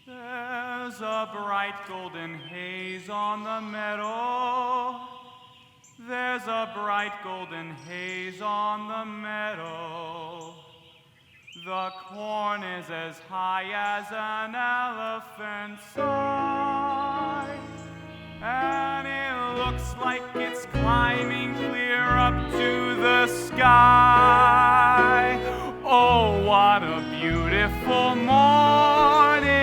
There's a bright golden haze on the meadow. There's a bright golden haze on the meadow. The corn is as high as an elephant's side, and it looks like it's climbing clear up to the sky. Oh, what a beautiful morning.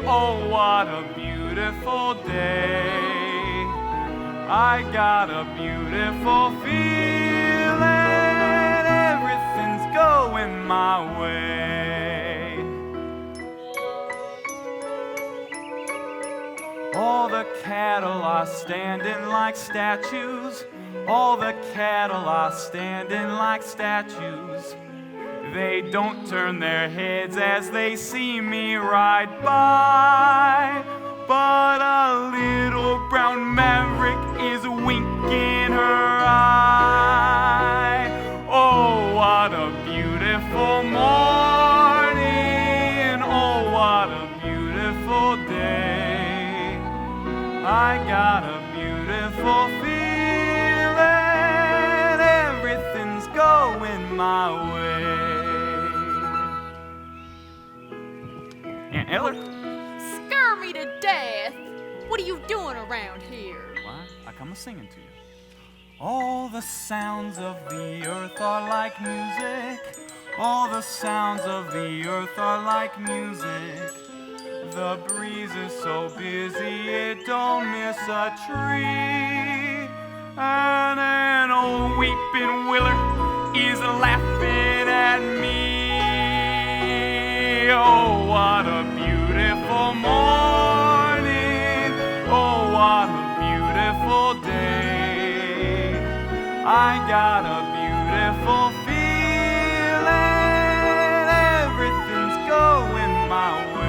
Oh, what a beautiful day. I got a beautiful feeling. Everything's going my way. All the cattle are standing like statues. All the cattle are standing like statues. They don't turn their heads as they see me ride by. But a little brown maverick is winking her eye. Oh, what a beautiful morning. Oh, what a beautiful day. I got a beautiful feeling. Everything's going my way. Aunt Eller? Scare me to death. What are you doing around here? Why, I come a-singing to you. All the sounds of the earth are like music. All the sounds of the earth are like music. The breeze is so busy it don't miss a tree. And an old weeping willow is laughing at me. Oh, what a beautiful morning. Oh, what a beautiful day. I got a beautiful feeling. Everything's going my way.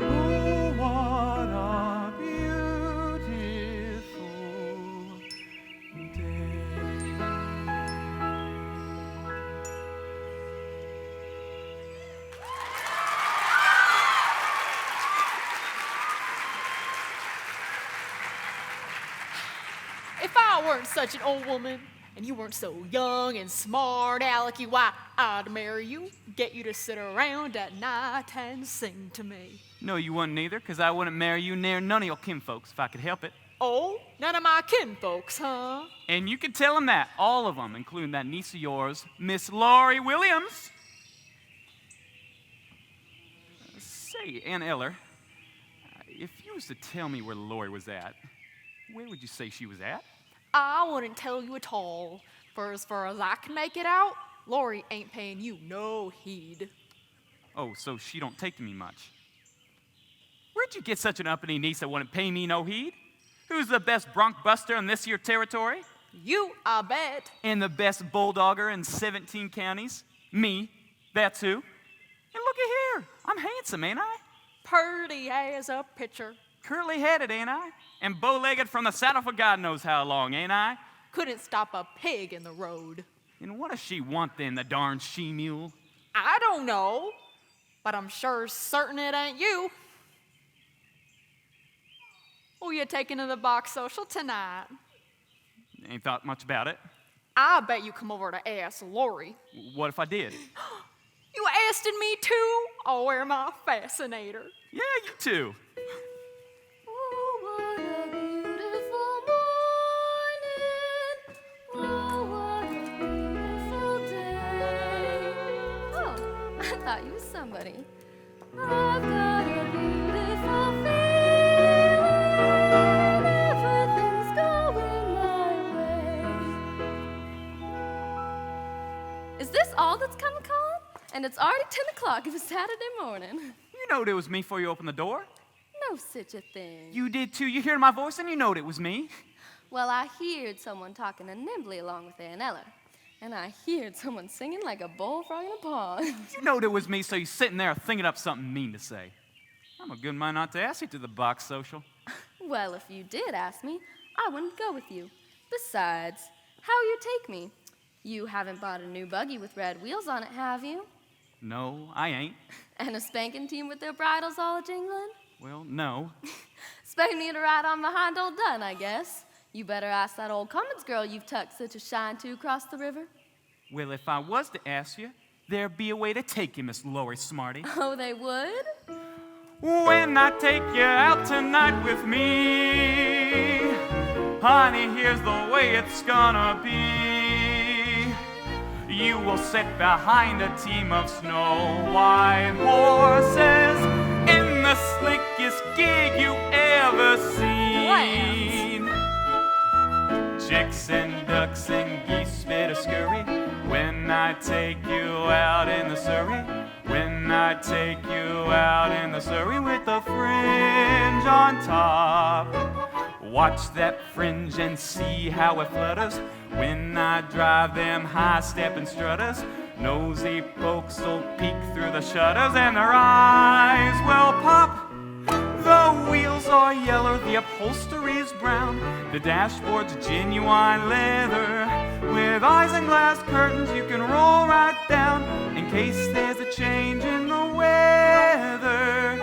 Oh, what a beautiful day. If I weren't such an old woman, and you weren't so young and smart, Alecky, why, I'd marry you, get you to sit around at night and sing to me. No, you wouldn't either, because I wouldn't marry you near none of your kinfolks if I could help it. Oh, none of my kinfolks, huh? And you could tell them that, all of them, including that niece of yours, Miss Laurie Williams. Say, Aunt Eller, if you was to tell me where Laurie was at, where would you say she was at? I wouldn't tell you at all. For as far as I can make it out, Laurie ain't paying you no heed. Oh, so she don't take to me much. Where'd you get such an uppity niece that wouldn't pay me no heed? Who's the best bronc buster in this here territory? You, I bet. And the best bulldogger in 17 counties? Me, that's who. And looky here, I'm handsome, ain't I? purty as a pitcher. Curly-headed, ain't I? And bow-legged from the saddle for God knows how long, ain't I? Couldn't stop a pig in the road. And what does she want then, the darn she-mule? I don't know, but I'm sure certain it ain't you. Who you taking to the box social tonight? Ain't thought much about it. I bet you come over to ask Lori. What if I did? You asking me too? I'll wear my fascinator. Yeah, you too. Oh, what a beautiful morning. Oh, what a beautiful day. Oh, I thought you was somebody. I've got a beautiful feeling. Everything's going my way. Is this all that's coming, Colin? And it's already 10 o'clock of a Saturday morning. You knowed it was me before you opened the door. No such a thing. You did too. You heard my voice and you knowed it was me. Well, I heard someone talking nimbly along with Ann Eller. And I heard someone singing like a bullfrog in a pond. You knowed it was me, so you sitting there thinking up something mean to say. I'm a good mind not to ask you to the box social. Well, if you did ask me, I wouldn't go with you. Besides, how you take me? You haven't bought a new buggy with red wheels on it, have you? No, I ain't. And a spanking team with their bridles all a-jingling? Well, no. Expect me to ride on behind old Dunn, I guess. You better ask that old Cummins girl you've tucked such a shine to across the river. Well, if I was to ask you, there'd be a way to take you, Miss Lori Smarty. Oh, they would? When I take you out tonight with me, honey, here's the way it's gonna be. You will sit behind a team of snow-white horses in the slickest gig you ever seen. Chicks and ducks and geese better scurry when I take you out in the Surrey. When I take you out in the Surrey with the fringe on top. Watch that fringe and see how it flutters when I drive them high-stepping strutters. Nosy folks will peek through the shutters and their eyes will pop. The wheels are yellow, the upholstery's brown, the dashboard's genuine leather. With isinglass curtains you can roll right down in case there's a change in the weather.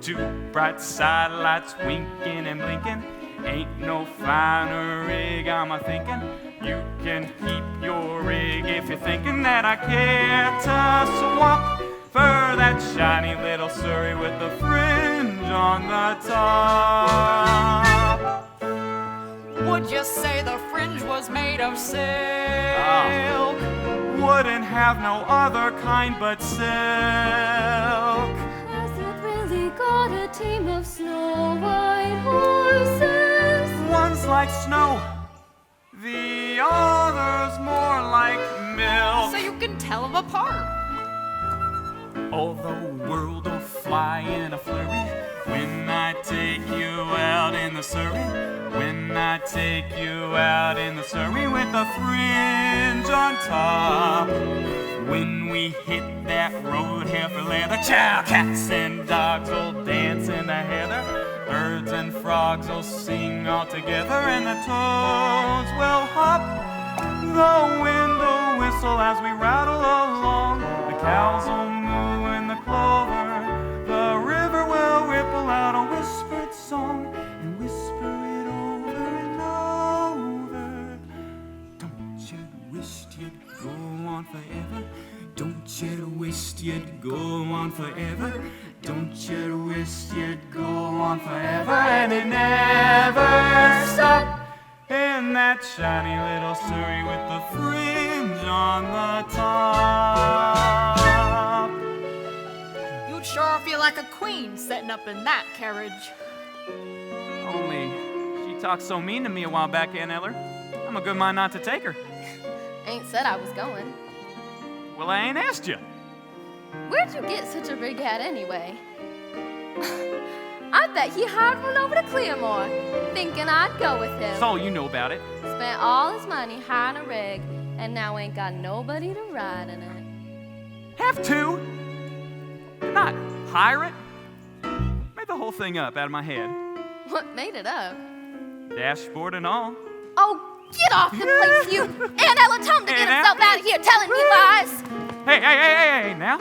Two bright sidelights winking and blinking. Ain't no finer rig, I'm a-thinking. You can keep your rig if you're thinking that I care to swap for that shiny little Surrey with the fringe on the top. Would you say the fringe was made of silk? Wouldn't have no other kind but silk. Has it really got a team of snow-white horses? One's like snow, the other's more like milk. So you can tell them apart. Oh, the world will fly in a flurry when I take you out in the Surrey. When I take you out in the Surrey with the fringe on top. When we hit that road here for leather, chow, cats and dogs will dance in the heather. Birds and frogs will sing all together, and the toads will hop. The wind will whistle as we rattle along. The cows will moo in the clover. The river will ripple out a whispered song and whisper it over and over. Don't you wish you'd go on forever? Don't you wish you'd go on forever? Don't you wish you'd go on forever? And it never stopped in that shiny little Surrey with the fringe on the top. You'd sure feel like a queen sitting up in that carriage. Only she talked so mean to me a while back, Ann Eller. I'm a good mind not to take her. Ain't said I was going. Well, I ain't asked you. Where'd you get such a big hat anyway? I bet he hired one over to Clearmore, thinking I'd go with him. That's all you know about it. Spent all his money hiring a rig, and now ain't got nobody to ride in it. Have to. Not hire it. the whole thing up out of my head. What made it up? Dashboard and all. Oh, get off the place, you! Aunt Ella, tell him to get himself out of here telling me lies! Hey, now.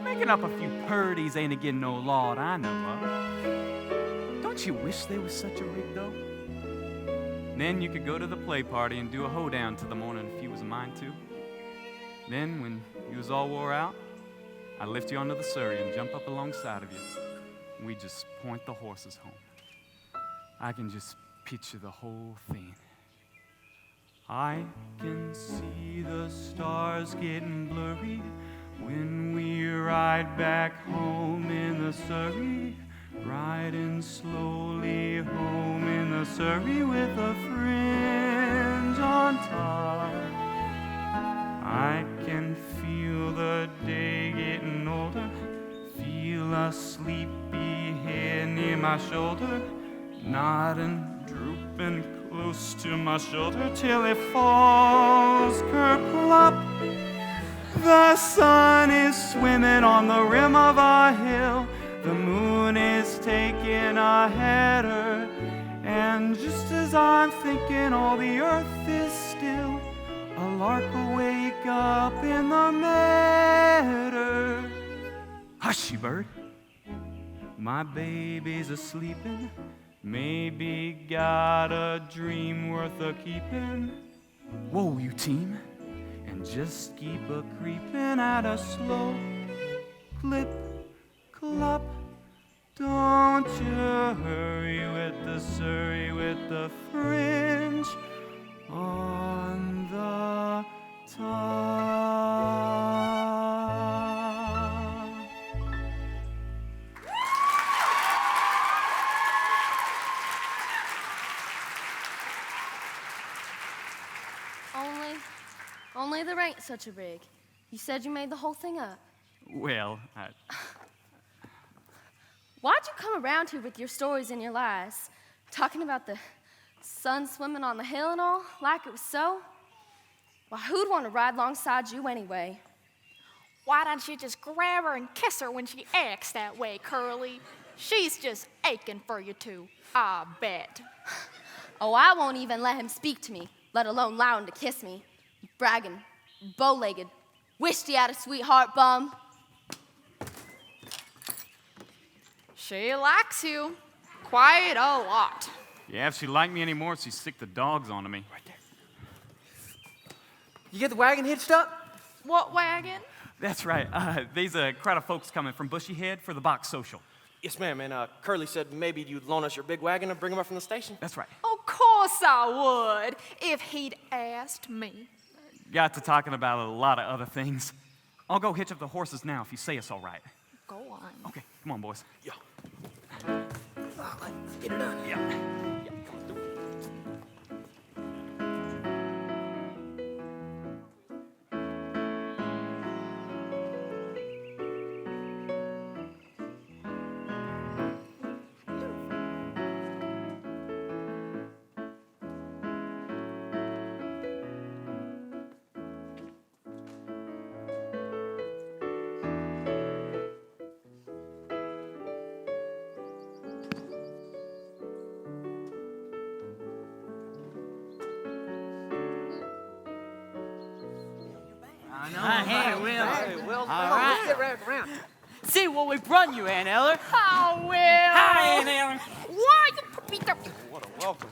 Making up a few purties ain't again no law that I know of. Don't you wish they was such a rig, though? Then you could go to the play party and do a hoedown till the morning if you was a mind to. Then, when you was all wore out, I'd lift you onto the surrey and jump up alongside of you. We'd just point the horses home. I can just picture the whole thing. I can see the stars getting blurry when we ride back home in the surrey, riding slowly home in the surrey with a fringe on top. I can feel the day getting older, feel a sleepy head near my shoulder, nodding, drooping close to my shoulder till it falls kerplop. The sun is swimming on the rim of a hill, the moon is taking a header, and just as I'm thinking all the earth is still, a lark will wake up in the meadow. Hush, you bird. My baby's a-sleepin', maybe got a dream worth a-keepin'. Whoa, you team, and just keep a-creepin' at a slow clip, clop. Don't you hurry with the surrey with the fringe on the top. Only there ain't such a rig. You said you made the whole thing up. Well, Why'd you come around here with your stories and your lies? Talking about the sun swimming on the hill and all, like it was so? Why, who'd want to ride alongside you anyway? Why don't you just grab her and kiss her when she acts that way, Curly? She's just aching for you too, I bet. Oh, I won't even let him speak to me, let alone allow him to kiss me. Bragging, bow-legged, wished he had a sweetheart bum. She likes you quite a lot. yeah, if she liked me anymore, she'd stick the dogs onto me. Right there. You get the wagon hitched up? What wagon? That's right. There's a crowd of folks coming from Bushy Head for the box social. Yes, ma'am. And Curly said maybe you'd loan us your big wagon and bring him up from the station. That's right. Of course I would, if he'd asked me. Got to talking about a lot of other things. I'll go hitch up the horses now if you say it's all right. Go on. Okay, come on, boys. Yeah. Let's get it done. Yeah. Hey, Will. All right. Get right around. See what we brung you, Aunt Eller. Oh, Will. Hi, Aunt Eller. Why you puppy? What a welcome.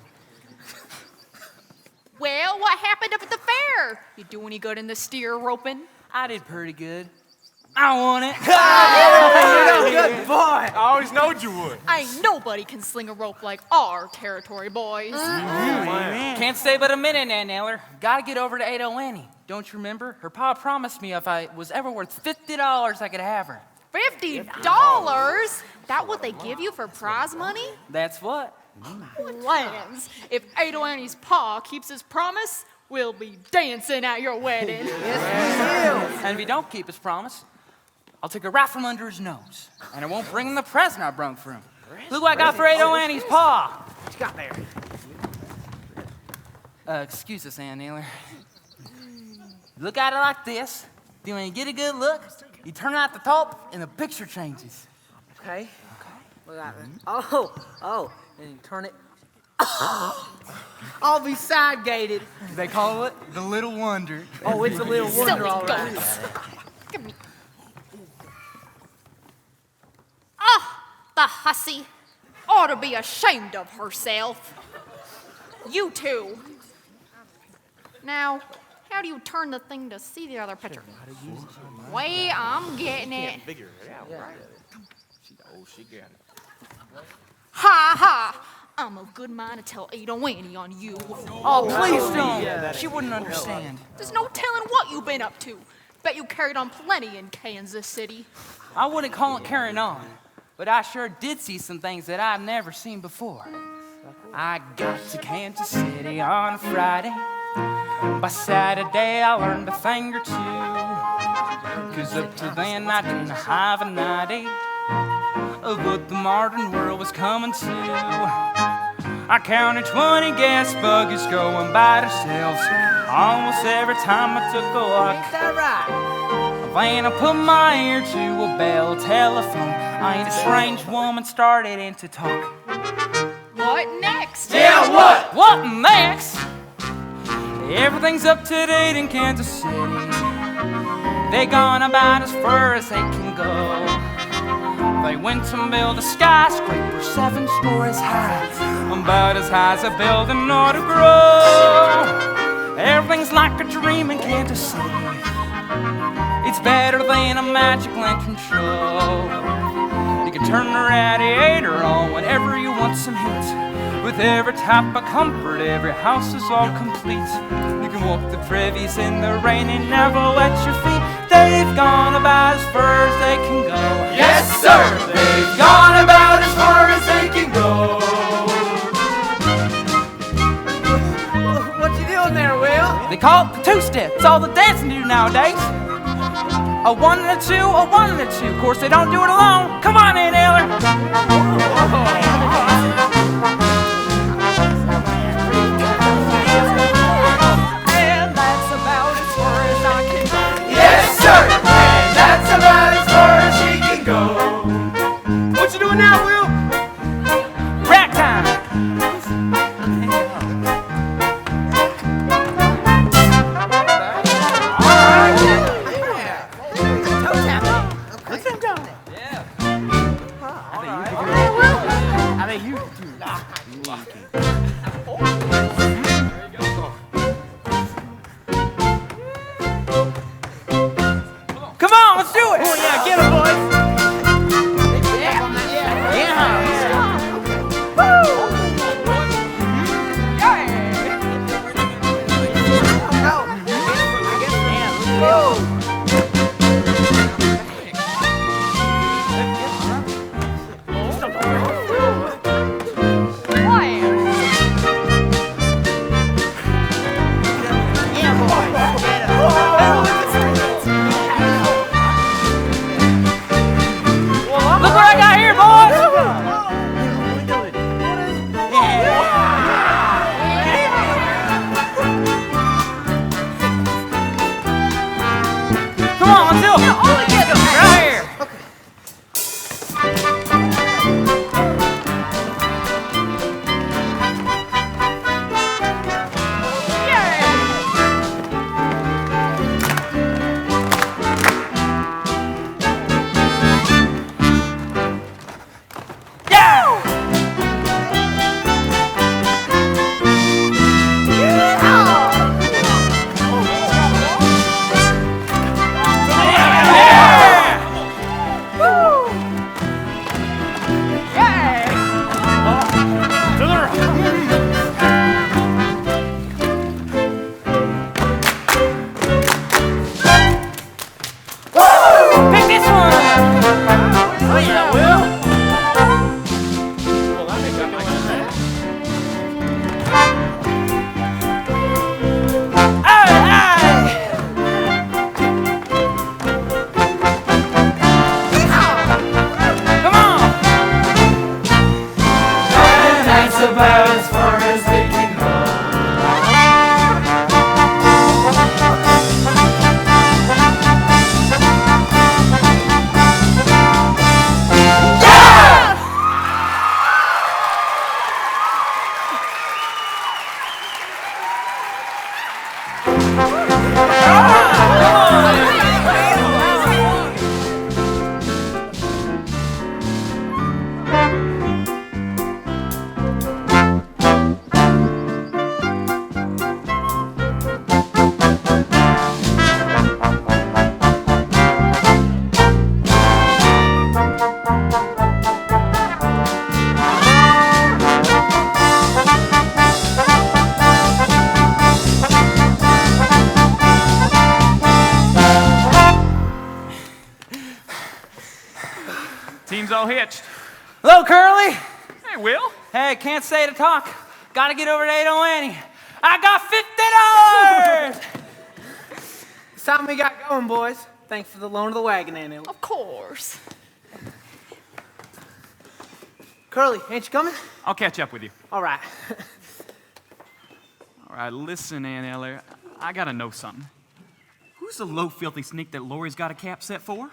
Well, what happened up at the fair? You do any good in the steer roping? I did pretty good. I won it. Good boy. I always knowed you would. Ain't nobody can sling a rope like our territory boys. Can't stay but a minute, Aunt Eller. Gotta get over to 80 Annie. Don't you remember? Her pa promised me if I was ever worth $50, I could have her. $50? That what they give you for prize money? That's what. Lands. If Ado Annie's pa keeps his promise, we'll be dancing at your wedding. And if he don't keep his promise, I'll take a right from under his nose. And I won't bring him the present I brung for him. Look what I got for Ado Annie's pa. What you got there? Excuse us, Aunt Eller. Look at it like this. Then when you get a good look, you turn out the top and the picture changes. Okay. Look at that. Oh, and you turn it. I'll be side gated. They call it the Little Wonder. Oh, it's a little wonder, Silly all right. goats. Give me. Ah, the hussy. Ought to be ashamed of herself. You two. Now, how do you turn the thing to see the other picture? Wait, I'm getting it. Figure it out, right? She got it. Ha ha! I'm a good mind to tell Ada Wanny on you. Oh, please don't. She wouldn't understand. There's no telling what you've been up to. Bet you carried on plenty in Kansas City. I wouldn't call it carrying on, but I sure did see some things that I've never seen before. I got to Kansas City on a Friday. By Saturday, I learned a thing or two. 'Cause up to then, I didn't have an idea of what the modern world was coming to. I counted 20 gas buggies going by themselves almost every time I took a walk. Ain't that right? Then I put my ear to a bell telephone, and a strange woman started in to talk. What next? Yeah, what? What next? Everything's up to date in Kansas City. They gone about as far as they can go. They went to build a skyscraper 7 stories high, about as high as a building ought to grow. Everything's like a dream in Kansas City. It's better than a magic lantern show. You can turn the radiator on whenever you want some heat. With every type of comfort, every house is all complete. You can walk the privies in the rain and never wet your feet. They've gone about as far as they can go. Yes, sir, they've gone about as far as they can go. What you doing there, Will? They call it the two-step. It's all the dancing do nowadays. A 1 and a 2, a 1 and a 2. Of course, they don't do it alone. Come on in, Eller. And that's about as far as I can go. Yes, sir, and that's about as far as she can go. What you doing now, Will? Rack time. Look at him go. I think you Team's all hitched. Hello, Curly. Hey, Will. Hey, can't say to talk. Gotta get over to 80 Annie. I got $50. It's time we got going, boys. Thanks for the loan of the wagon, Aunt Ella. Of course. Curly, ain't you coming? I'll catch up with you. All right. All right, listen, Aunt Eller. I gotta know something. Who's the low, filthy sneak that Lori's got a cap set for?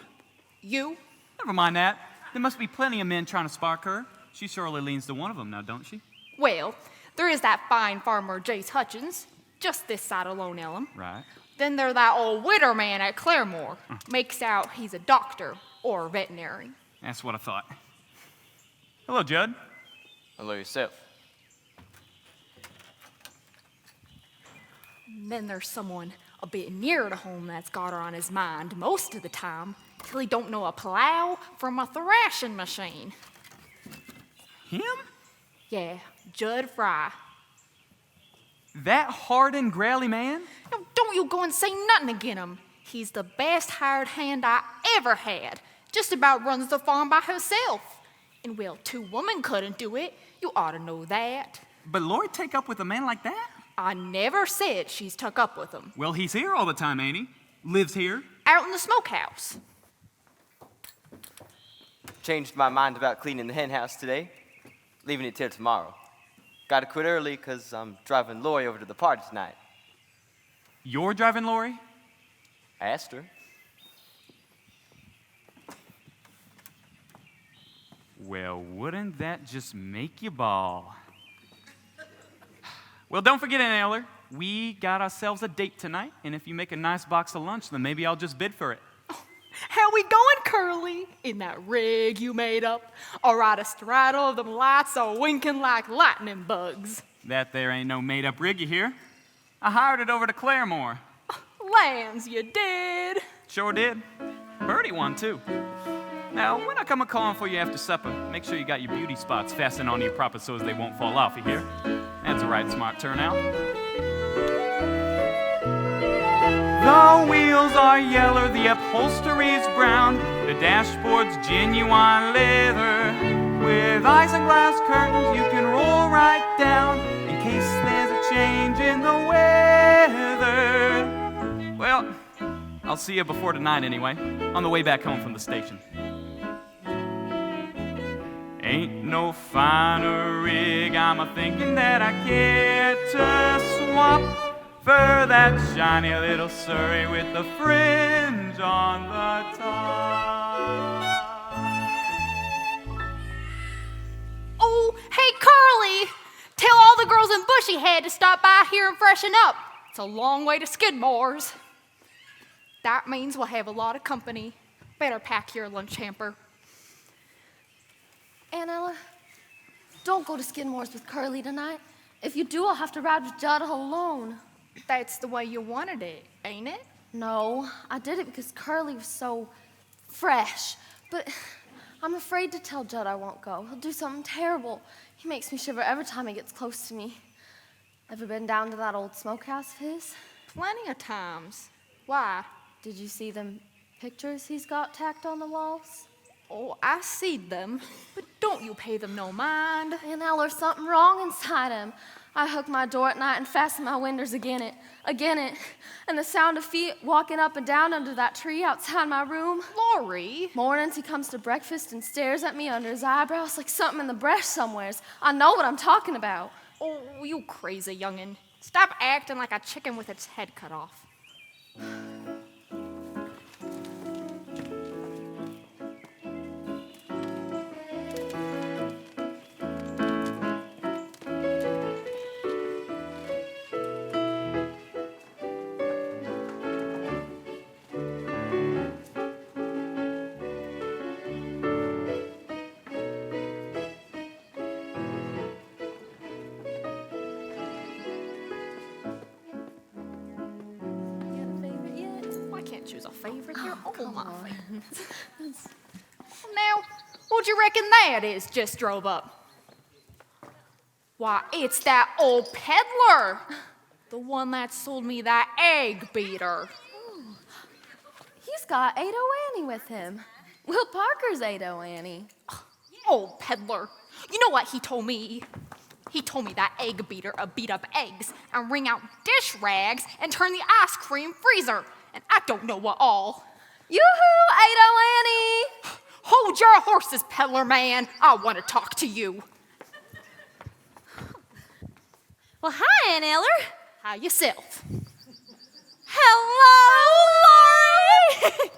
You? Never mind that. There must be plenty of men trying to spark her. She surely leans to one of them now, don't she? Well, there is that fine farmer Jace Hutchins, just this side of Lone Elm. Right. Then there's that old widder man at Claremore. Makes out he's a doctor or a veterinary. That's what I thought. Hello, Judd. Hello yourself. And then there's someone a bit nearer to home that's got her on his mind most of the time, till he don't know a plow from a thrashing machine. Him? Yeah, Judd Fry. That hard and growly man? Now, don't you go and say nothing again him. He's the best hired hand I ever had. Just about runs the farm by herself. And well, 2 women couldn't do it. You ought to know that. But Lori take up with a man like that? I never said she's tuck up with him. Well, he's here all the time, ain't he? Lives here. Out in the smokehouse. Changed my mind about cleaning the hen house today. Leaving it till tomorrow. Gotta quit early because I'm driving Lori over to the party tonight. You're driving Lori? I asked her. Well, wouldn't that just make you bawl? Well, don't forget, Aunt Eller, we got ourselves a date tonight, and if you make a nice box of lunch, then maybe I'll just bid for it. How we going, Curly? In that rig you made up? All right, a straddle of them lights are winking like lightning bugs. That there ain't no made-up rig, you hear? I hired it over to Claremore. Lands, you did. Sure did. Birdie won, too. Now, when I come a-calling for you after supper, make sure you got your beauty spots fastened on you proper so as they won't fall off, you hear? That's a right smart turnout. The wheels are yellow, the upholstery's brown, the dashboard's genuine leather. With isinglass curtains you can roll right down in case there's a change in the weather. Well, I'll see you before tonight anyway, on the way back home from the station. Ain't no finer rig, I'm a-thinking that I care to swap for that shiny little Surrey with the fringe on the top. Oh, hey, Curly! Tell all the girls in Bushyhead to stop by here and freshen up. It's a long way to Skidmore's. That means we'll have a lot of company. Better pack your lunch hamper. Aunt Ella, don't go to Skidmore's with Curly tonight. If you do, I'll have to ride with Judd alone. That's the way you wanted it, ain't it? No, I did it because Curly was so fresh. But I'm afraid to tell Judd I won't go. He'll do something terrible. He makes me shiver every time he gets close to me. Ever been down to that old smokehouse of his? Plenty of times. Why? Did you see them pictures he's got tacked on the walls? Oh, I seed them, but don't you pay them no mind. Aunt Ella, there's something wrong inside him. I hook my door at night and fasten my windows again it, and the sound of feet walking up and down under that tree outside my room. Lori. Mornings he comes to breakfast and stares at me under his eyebrows like something in the brush somewheres. I know what I'm talking about. Oh, you crazy youngin'. Stop acting like a chicken with its head cut off. Choose a favorite. You're all my favorites. Now, what you reckon that is just drove up? Why, it's that old peddler. The one that sold me that egg beater. He's got 80 Annie with him. Will Parker's 8-0, Annie. Oh, peddler. You know what he told me? He told me that egg beater beat up eggs and wring out dish rags and turn the ice cream freezer. And I don't know what all. Yoo-hoo, 8-0, Annie. Hold your horses, peddler man. I want to talk to you. Well, hi, Aunt Eller. How yourself? Hello, Lori.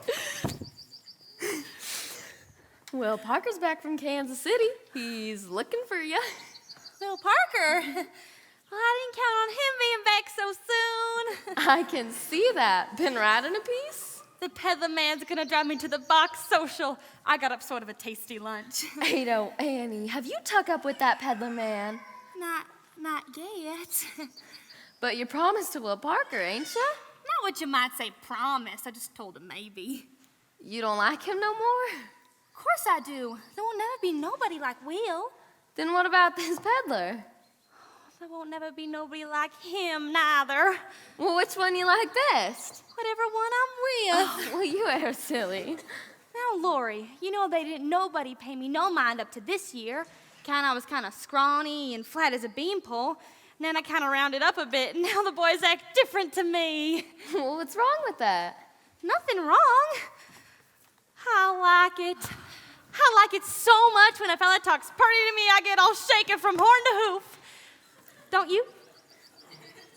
Will Parker's back from Kansas City. He's looking for you. Will Parker. Well, I didn't count on him being back so soon. I can see that. Been riding a piece? The peddler man's gonna drive me to the box social. I got up sort of a tasty lunch. 8-0, Annie. Have you tuck up with that peddler man? Not yet. But you promised to Will Parker, ain't ya? Not what you might say promise. I just told him maybe. You don't like him no more? Of course I do. There will never be nobody like Will. Then what about this peddler? There won't never be nobody like him, neither. Well, which one you like best? Whatever one I'm with. Well, you are silly. Now, Lori, you know they didn't nobody pay me no mind up to this year. I was kind of scrawny and flat as a beanpole. And then I kind of rounded up a bit, and now the boys act different to me. Well, what's wrong with that? Nothing wrong. I like it so much when a fella talks pretty to me, I get all shaken from horn to hoof. Don't you?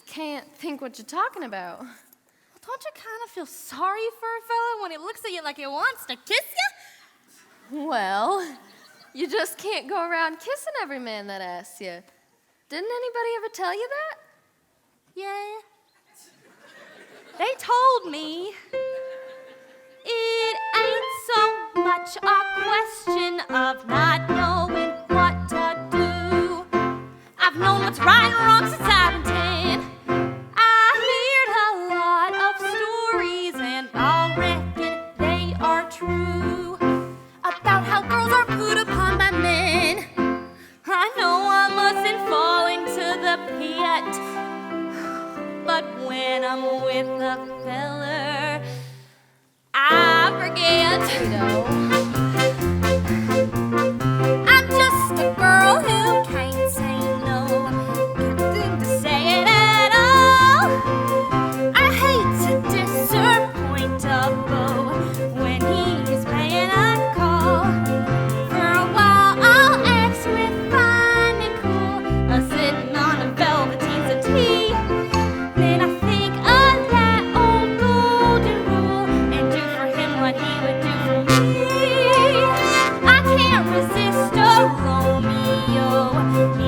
Can't think what you're talking about. Don't you kind of feel sorry for a fella when he looks at you like he wants to kiss you? Well, you just can't go around kissing every man that asks you. Didn't anybody ever tell you that? Yeah. They told me it ain't so much a question of not knowing what to do. I've known what's right and wrong since I've been 10. I heard a lot of stories and I reckon they are true about how girls are put upon by men. I know I mustn't fall into the pit, but when I'm with a feller, I forget. I'm just a girl who can't say no, can't think to say it at all. I hate to disappoint a beau when he's paying a call. For a while I'll act refined and cool, sitting on a velveteen settee. Then I think of that old golden rule and do for him what he would do for me. I can't resist a Romeo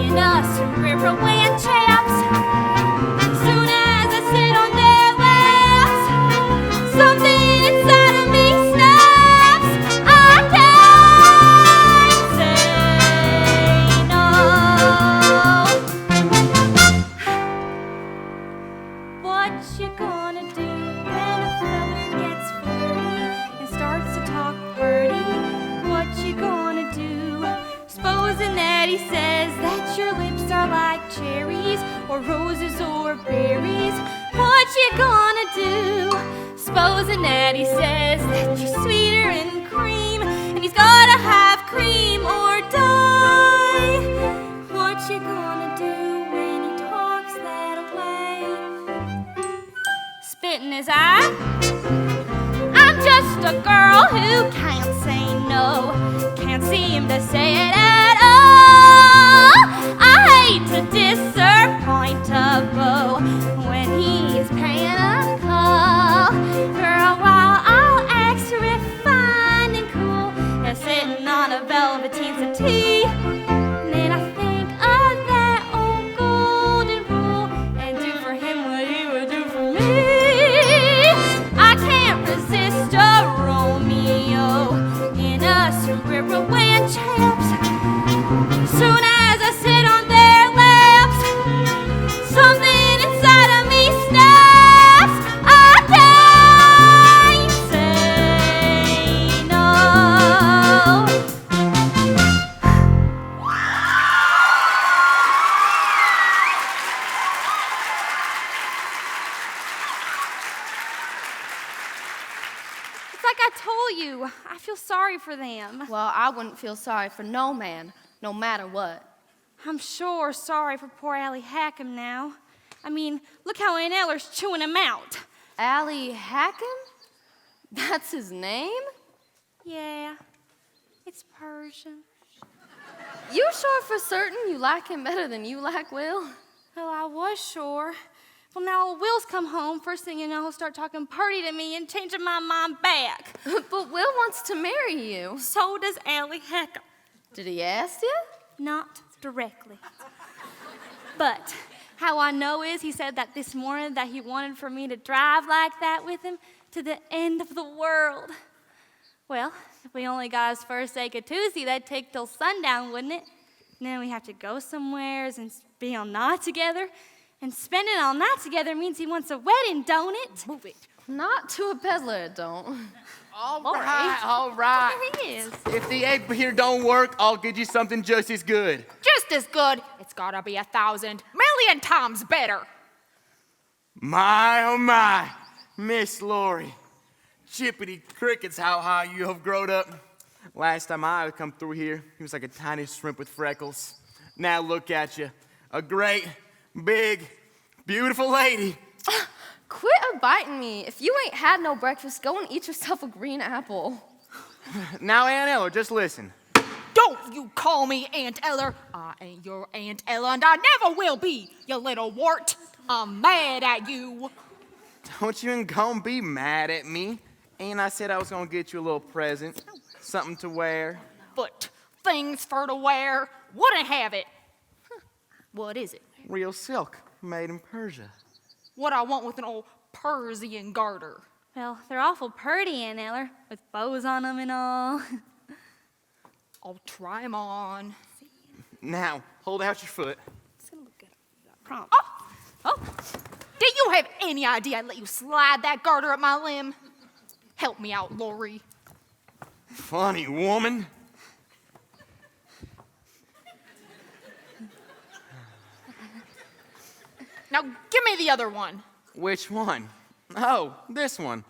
in us riverland chaps. Soon as I sit on their laps, something inside of me snaps. I can't say no. What you gonna do when a feller gets flirty and starts to talk purty? What you gonna do? Supposing that he says that your lips are like cherries or roses or berries. What you gonna do? Supposing that he says that you're sweeter than cream and he's gotta have cream or die. What you gonna do when he talks that way? Spit in his eye? I'm just a girl who can't say no, can't seem to say it at all. I hate to disappoint a beau when he's paying a call. For a while I'll act refined and cool, and sitting on a velveteen settee. Then I think of that old golden rule and do for him what he would do for me. I can't resist a Romeo in us riverland chaps. Soon as I sit on their laps, something inside of me snaps. I can't say no. It's like I told tell you, I feel sorry for them. Well, I wouldn't feel sorry for no man, no matter what. I'm sure sorry for poor Allie Hackham now. I mean, look how Aunt Eller's chewing him out. Allie Hackham? That's his name? Yeah, it's Persian. You sure for certain you like him better than you like Will? Well, I was sure. Well, now old Will's come home. First thing you know, he'll start talking purty to me and changing my mind back. But Will wants to marry you. So does Allie Hackham. Did he ask you? Not directly. But how I know is he said that this morning that he wanted for me to drive like that with him to the end of the world. Well, if we only got his first ache of Tuesday, that'd take till sundown, wouldn't it? And then we have to go somewheres and be all night together. And spending all night together means he wants a wedding, don't it? Move it. Not to a peddler, it don't. All right. There he is. If the egg beater don't work, I'll get you something just as good. Just as good. It's gotta be 1,000,000,000 times better. My, oh my, Miss Lori. Chippity crickets, how high you have grown up. Last time I come through here, he was like a tiny shrimp with freckles. Now look at you, a great, big, beautiful lady. Quit a-biting me. If you ain't had no breakfast, go and eat yourself a green apple. Now, Aunt Eller, just listen. Don't you call me Aunt Eller. I ain't your Aunt Ella, and I never will be, you little wart. I'm mad at you. Don't you and go and be mad at me. And I said I was gonna get you a little present, something to wear. But things for to wear, wouldn't have it. What is it? Real silk, made in Persia. What I want with an old Persian garter. Well, they're awful purty, Aunt Eller, with bows on them and all. I'll try 'em on. Now, hold out your foot. It's gonna look good. Prom. Oh, did you have any idea I'd let you slide that garter up my limb? Help me out, Lori. Funny woman. Now, give me the other one. Which one? Oh, this one.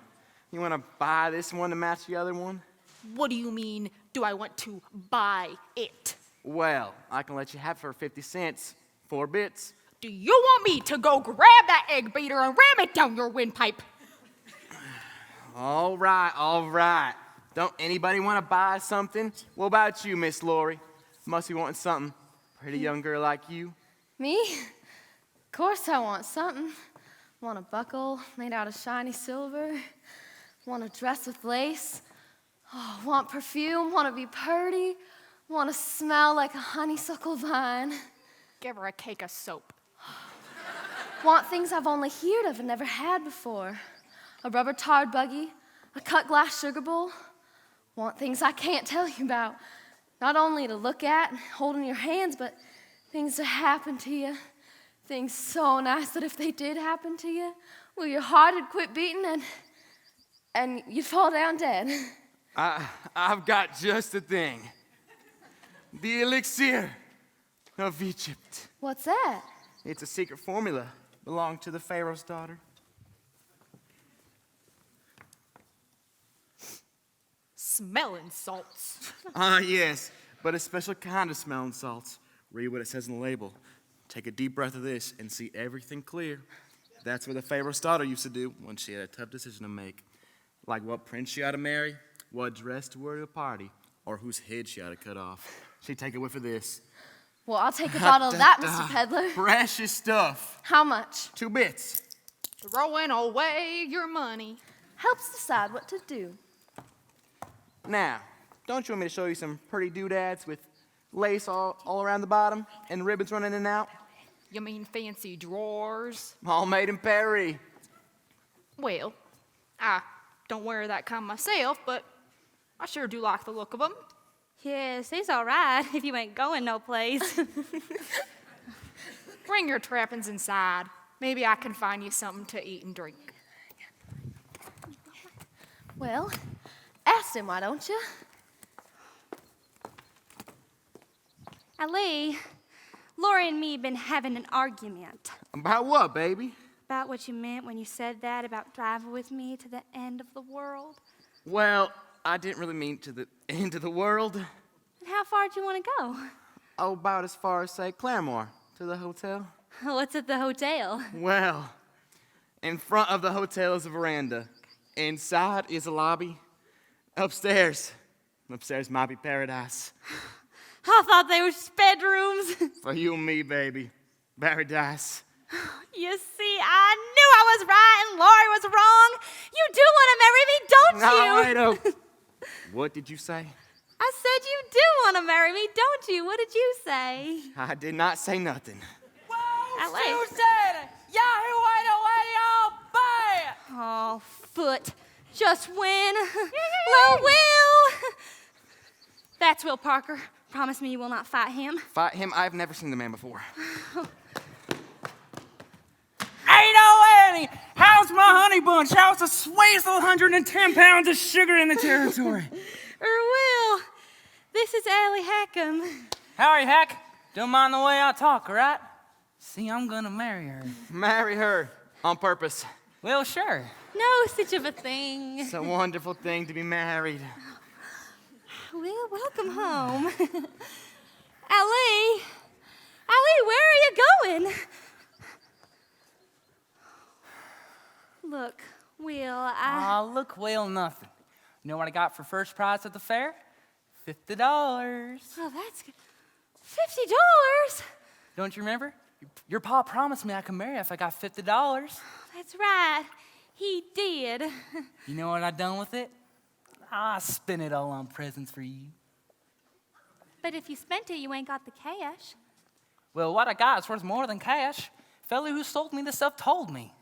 You want to buy this one to match the other one? What do you mean, do I want to buy it? Well, I can let you have it for 50 cents, 4 bits. Do you want me to go grab that egg beater and ram it down your windpipe? All right. Don't anybody want to buy something? What about you, Miss Lori? Must be wanting something. Pretty young girl like you. Me? Of course I want something. Want a buckle made out of shiny silver. Want a dress with lace. Oh, want perfume, want to be purty. Want to smell like a honeysuckle vine. Give her a cake of soap. Want things I've only heard of and never had before. A rubber tarred buggy, a cut glass sugar bowl. Want things I can't tell you about. Not only to look at and hold in your hands, but things to happen to you. Things so nice that if they did happen to you, well, your heart would quit beating and you'd fall down dead. I've got just the thing. The elixir of Egypt. What's that? It's a secret formula. Belonged to the Pharaoh's daughter. Smelling salts. Yes, but a special kind of smelling salts. Read what it says on the label. Take a deep breath of this and see everything clear. That's what the Pharaoh's daughter used to do when she had a tough decision to make. Like what prince she ought to marry, what dress to wear to a party, or whose head she ought to cut off. She'd take a whiff of this. Well, I'll take a bottle of that, Mr. Peddler. Precious stuff. How much? 2 bits. Throwing away your money. Helps decide what to do. Now, don't you want me to show you some pretty doodads with lace all around the bottom and ribbons running in and out? You mean fancy drawers? All made in Paris. Well, I don't wear that kind myself, but I sure do like the look of them. Yes, it's all right if you ain't going no place. Bring your trappings inside. Maybe I can find you something to eat and drink. Well, ask him, why don't you? Ali, Lori and me been having an argument. About what, baby? About what you meant when you said that about driving with me to the end of the world. Well, I didn't really mean to the end of the world. And how far do you want to go? Oh, about as far as, say, Claremore, to the hotel. What's at the hotel? Well, in front of the hotel is a veranda. Inside is a lobby. Upstairs might be paradise. I thought they were just bedrooms. For you and me, baby. Paradise. You see, I knew I was right and Laurie was wrong. You do want to marry me, don't you? No, wait, oh. What did you say? I said you do want to marry me, don't you? What did you say? I did not say nothing. LA. Susan! Yahoo! Oh, Foot. Just win. Low Will. That's Will Parker. Promise me you will not fight him. Fight him? I've never seen the man before. Annie, how's my honey bunch? How's the sweetest 110 pounds of sugar in the territory? Will, this is Allie Hackham. Howdy, Hack. Don't mind the way I talk, all right? See, I'm gonna marry her. Marry her on purpose. Well, sure. No such of a thing. It's a wonderful thing to be married. Will, welcome home. Allie, where are you going? Look, Will, Look, Will, nothing. You know what I got for first prize at the fair? $50. Oh, that's good. $50? Don't you remember? Your pa promised me I could marry her if I got $50. That's right. He did. You know what I done with it? I spent it all on presents for you. But if you spent it, you ain't got the cash. Well, what I got is worth more than cash. Fella who sold me this stuff told me.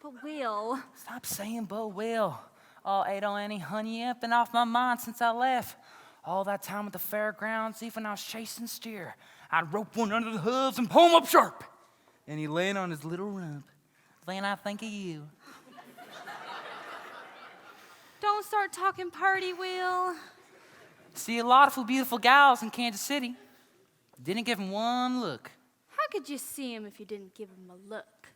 But Will. Stop saying but Will. Oh, Ado, Annie, honey, you've been off my mind since I left. All that time at the fairgrounds, even when I was chasing steer, I'd rope one under the hooves and pull him up sharp. And he'd land on his little rump. Then I think of you. Don't start talking party, Will. See a lot of beautiful gals in Kansas City. Didn't give him one look. How could you see him if you didn't give him a look?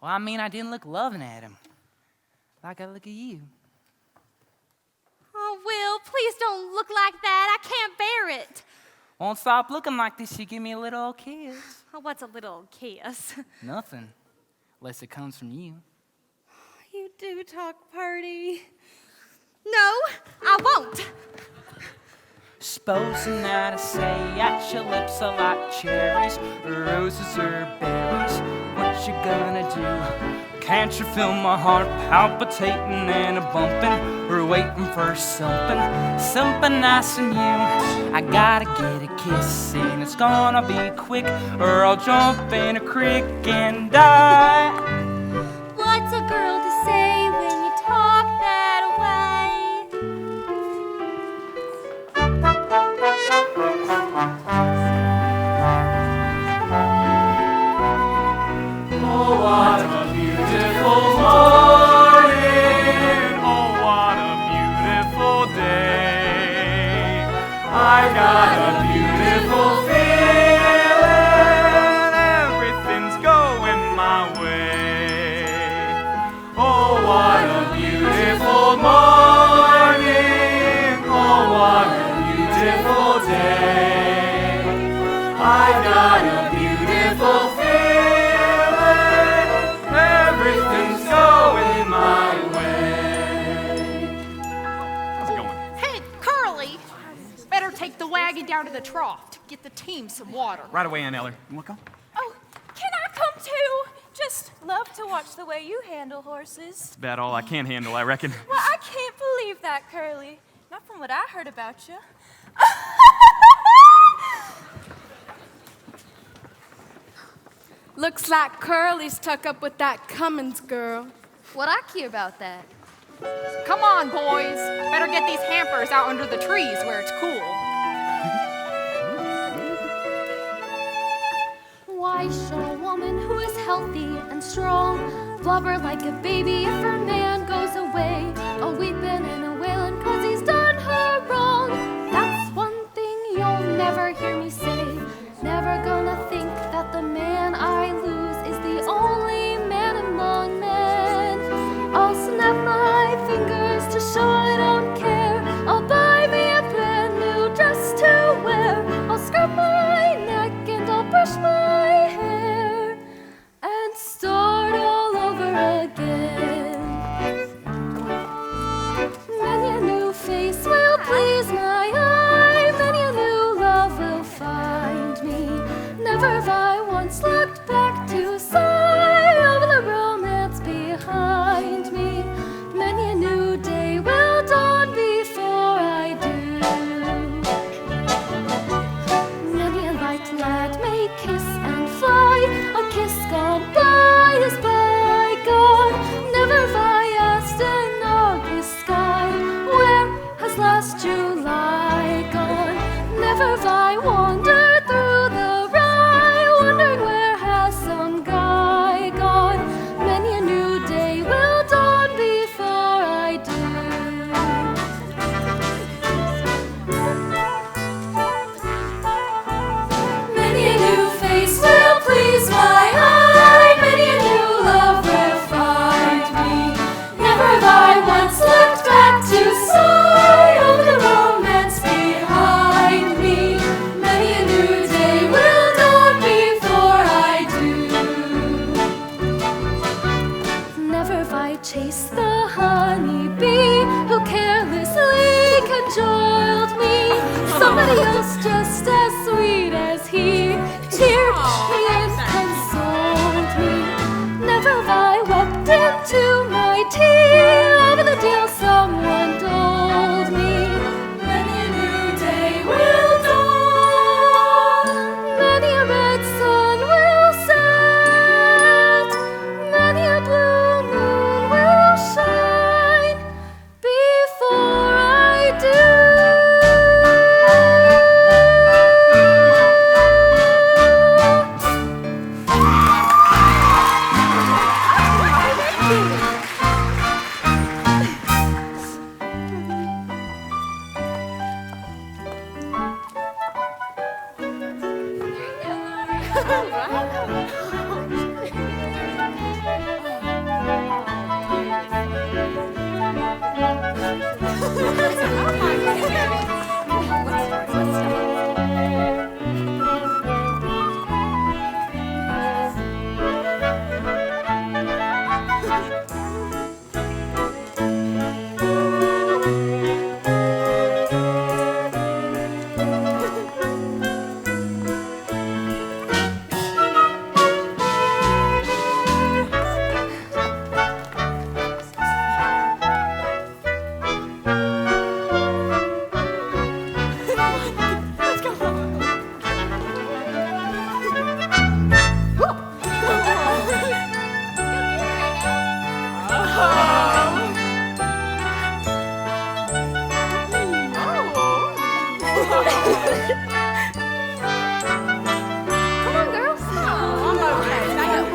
Well, I mean, I didn't look loving at him. Like I look at you. Oh, Will, please don't look like that. I can't bear it. Won't stop looking like this. You give me a little kiss. Oh, what's a little kiss? Nothing. Unless it comes from you. You do talk party. No, I won't. Supposing that I say at your lips are like cherries, roses or berries. What you gonna do? Can't you feel my heart palpitating and a bumping? We're waiting for something nice in you. I gotta get a kiss and it's gonna be quick, or I'll jump in a creek and die. What's a girl to say when you talk that way? Oh, what a beautiful morning. Oh, what a beautiful day. I got a beautiful feeling. Everything's going my way. Oh, what a beautiful morning. Oh, what a beautiful day. I got a beautiful feeling. Everything's going my way. How's it going? Hey, Curly! Better take the wagon down to the trough to get the team some water. Right away, Aunt Eller. You want to go? Oh, can I come too? Just love to watch the way you handle horses. It's about all I can handle, I reckon. Well, I can't believe that, Curly. Not from what I heard about you. Looks like Curly's stuck up with that Cummins girl. What I care about that? Come on, boys. Better get these hampers out under the trees where it's cool. Why should a woman who is healthy and strong blubber like a baby if her man goes away, a weeping and a wailing 'cause he's done her wrong? That's one thing you'll never hear me say. Never gonna think that the man I lose is the only man among men. I'll snap my fingers to show I don't care. Never have I wandered through the rye, wondering where has some guy gone. Many a new day will dawn before I do. Many a new face will please my eye, many a new love will find me. Never have I once looked back to sigh over the romance behind me. Many a new day will dawn before I do. Never have I chased the honeybee who carelessly cajoled me. Somebody else just as sweet as he cheered me and consoled me. Never have I wept into my tea over the deal someone told me. Many a new day will dawn, many a red sun will set, many a blue moon will shine before I do. Come on, girls. I'm okay. I know.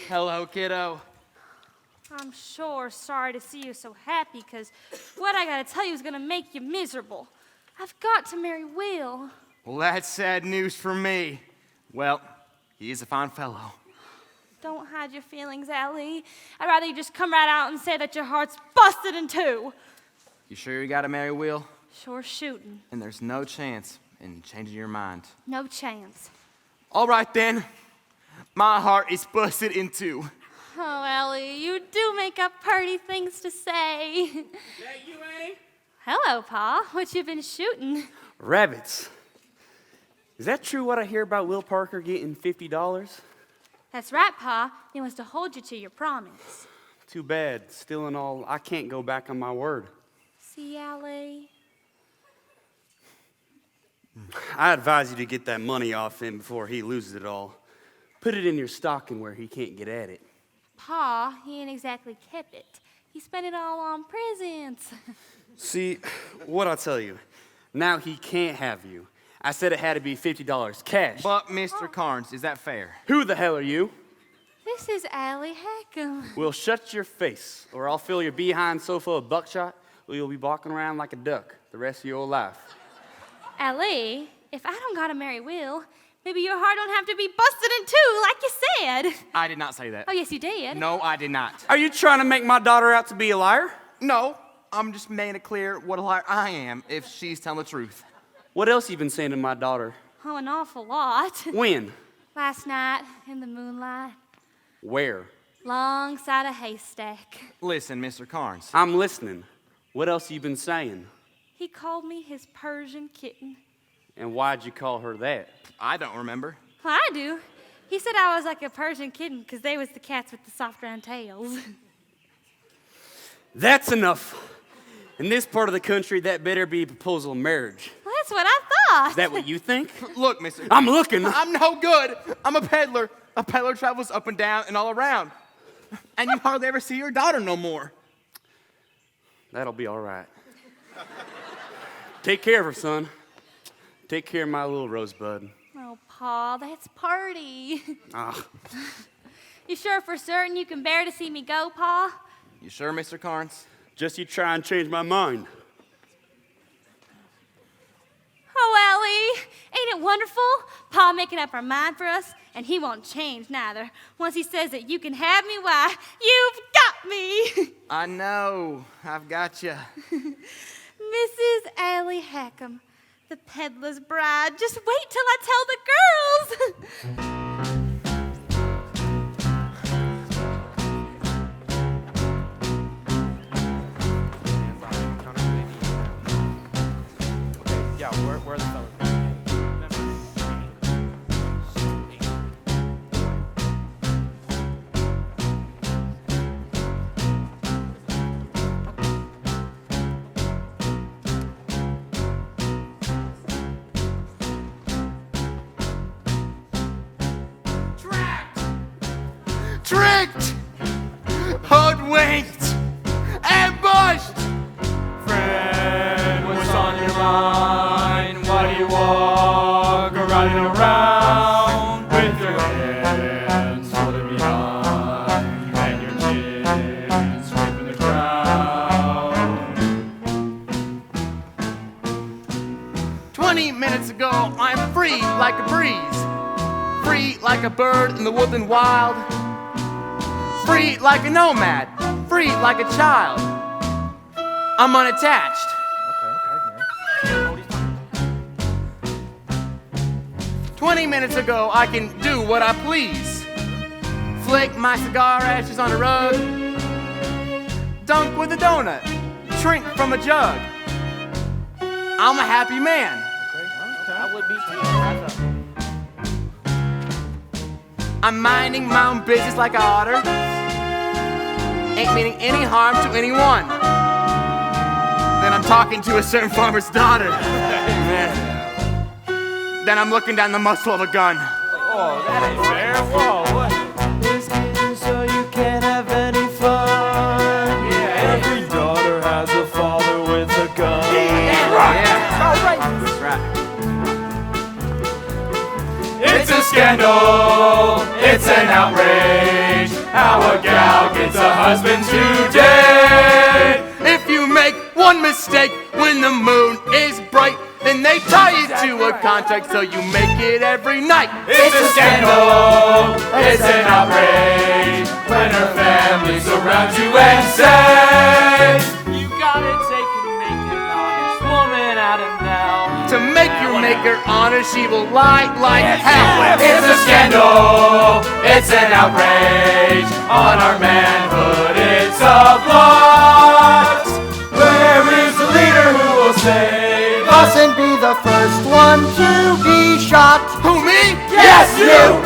Hello, kiddo. I'm sure sorry to see you so happy, because what I gotta tell you is gonna make you miserable. I've got to marry Will. Well, that's sad news for me. Well, he is a fine fellow. Don't hide your feelings, Allie. I'd rather you just come right out and say that your heart's busted in two. You sure you gotta marry Will? Sure shooting. And there's no chance in changing your mind. No chance. All right, then. My heart is busted in two. Oh, Allie, you do make up pretty things to say. Is that you, Annie? Hello, Pa. What you been shooting? Rabbits. Is that true what I hear about Will Parker getting $50? That's right, Pa. He wants to hold you to your promise. Too bad. Still and all, I can't go back on my word. See, Allie? I advise you to get that money off him before he loses it all. Put it in your stocking where he can't get at it. Pa, he ain't exactly kept it. He spent it all on presents. See, what I'll tell you, now he can't have you. I said it had to be $50 cash. But, Mr. Carnes, is that fair? Who the hell are you? This is Allie Hackham. Well, shut your face, or I'll fill your behind so full of buckshot, or you'll be walking around like a duck the rest of your life. Allie, if I don't gotta marry Will, maybe your heart don't have to be busted in two like you said. I did not say that. Oh, yes, you did. No, I did not. Are you trying to make my daughter out to be a liar? No, I'm just making it clear what a liar I am if she's telling the truth. What else you been saying to my daughter? Oh, an awful lot. When? Last night, in the moonlight, Where? alongside a haystack. Listen, Mr. Carnes. I'm listening. What else you been saying? He called me his Persian kitten. And why'd you call her that? I don't remember. Well, I do. He said I was like a Persian kitten because they was the cats with the soft round tails. That's enough. In this part of the country, that better be a proposal of marriage. Well, that's what I thought. Is that what you think? Look, Mr. I'm looking. I'm no good. I'm a peddler. A peddler travels up and down and all around. And you hardly ever see your daughter no more. That'll be all right. Take care of her, son. Take care of my little rosebud. Oh, Pa, that's party. Ah, You sure for certain you can bear to see me go, Pa? You sure, Mr. Carnes? just you try and change my mind. Oh, Allie, ain't it wonderful? Pa making up our mind for us, and he won't change neither. Once he says that you can have me, why, you've got me. I know. I've got you. Mrs. Allie Hackham, the peddler's bride. Just wait till I tell the girls. Yeah, where are the fellas? Tricked! Hoodwinked! Ambushed! Friend, what's on your mind? Why do you walk riding around with your hands folded behind and your chin scraping the ground? 20 minutes ago, I'm free like a breeze. Free like a bird in the woodland wild. Free like a nomad. Free like a child. I'm unattached. Okay. 20 minutes ago, I can do what I please. Flick my cigar ashes on a rug. Dunk with a donut. Drink from a jug. I'm a happy man. I would be too. I'm minding my own business like a otter. Ain't meaning any harm to anyone. Then I'm talking to a certain farmer's daughter. Then I'm looking down the muzzle of a gun. Oh, that ain't fair. Whoa, what? This game so you can't have any fun. Yeah, Every daughter has a father with a gun. yeah, right. Yeah. All right. That's right. It's a scandal, it's an outrage, how a gal gets a husband today. If you make one mistake when the moon is bright, then they tie you to a contract so you make it every night. It's a scandal, it's an outrage, when her family surrounds you and say, You gotta take and make an honest woman out of now. To make your maker honor, she will lie like hell. it's a scandal, it's an outrage, on our manhood it's a blot. Where is the leader who will save us? And be the first one to be shot. Who, me? Yes, you!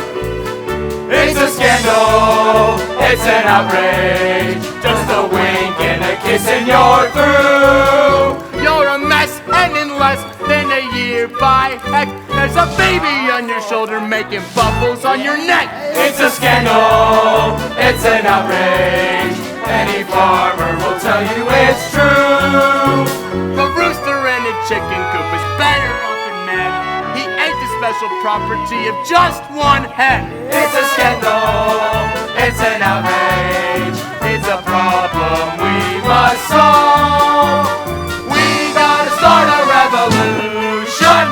It's a scandal, it's an outrage, just a wink and a kiss and you're through. You're a mess, and in less than a year, by heck, there's a baby on your shoulder making bubbles on your neck. It's a scandal, it's an outrage, any farmer will tell you it's true. The rooster in a chicken coop is better off than men. He ain't the special property of just one hen. It's a scandal, it's an outrage, it's a problem we must solve. We gotta start a revolution.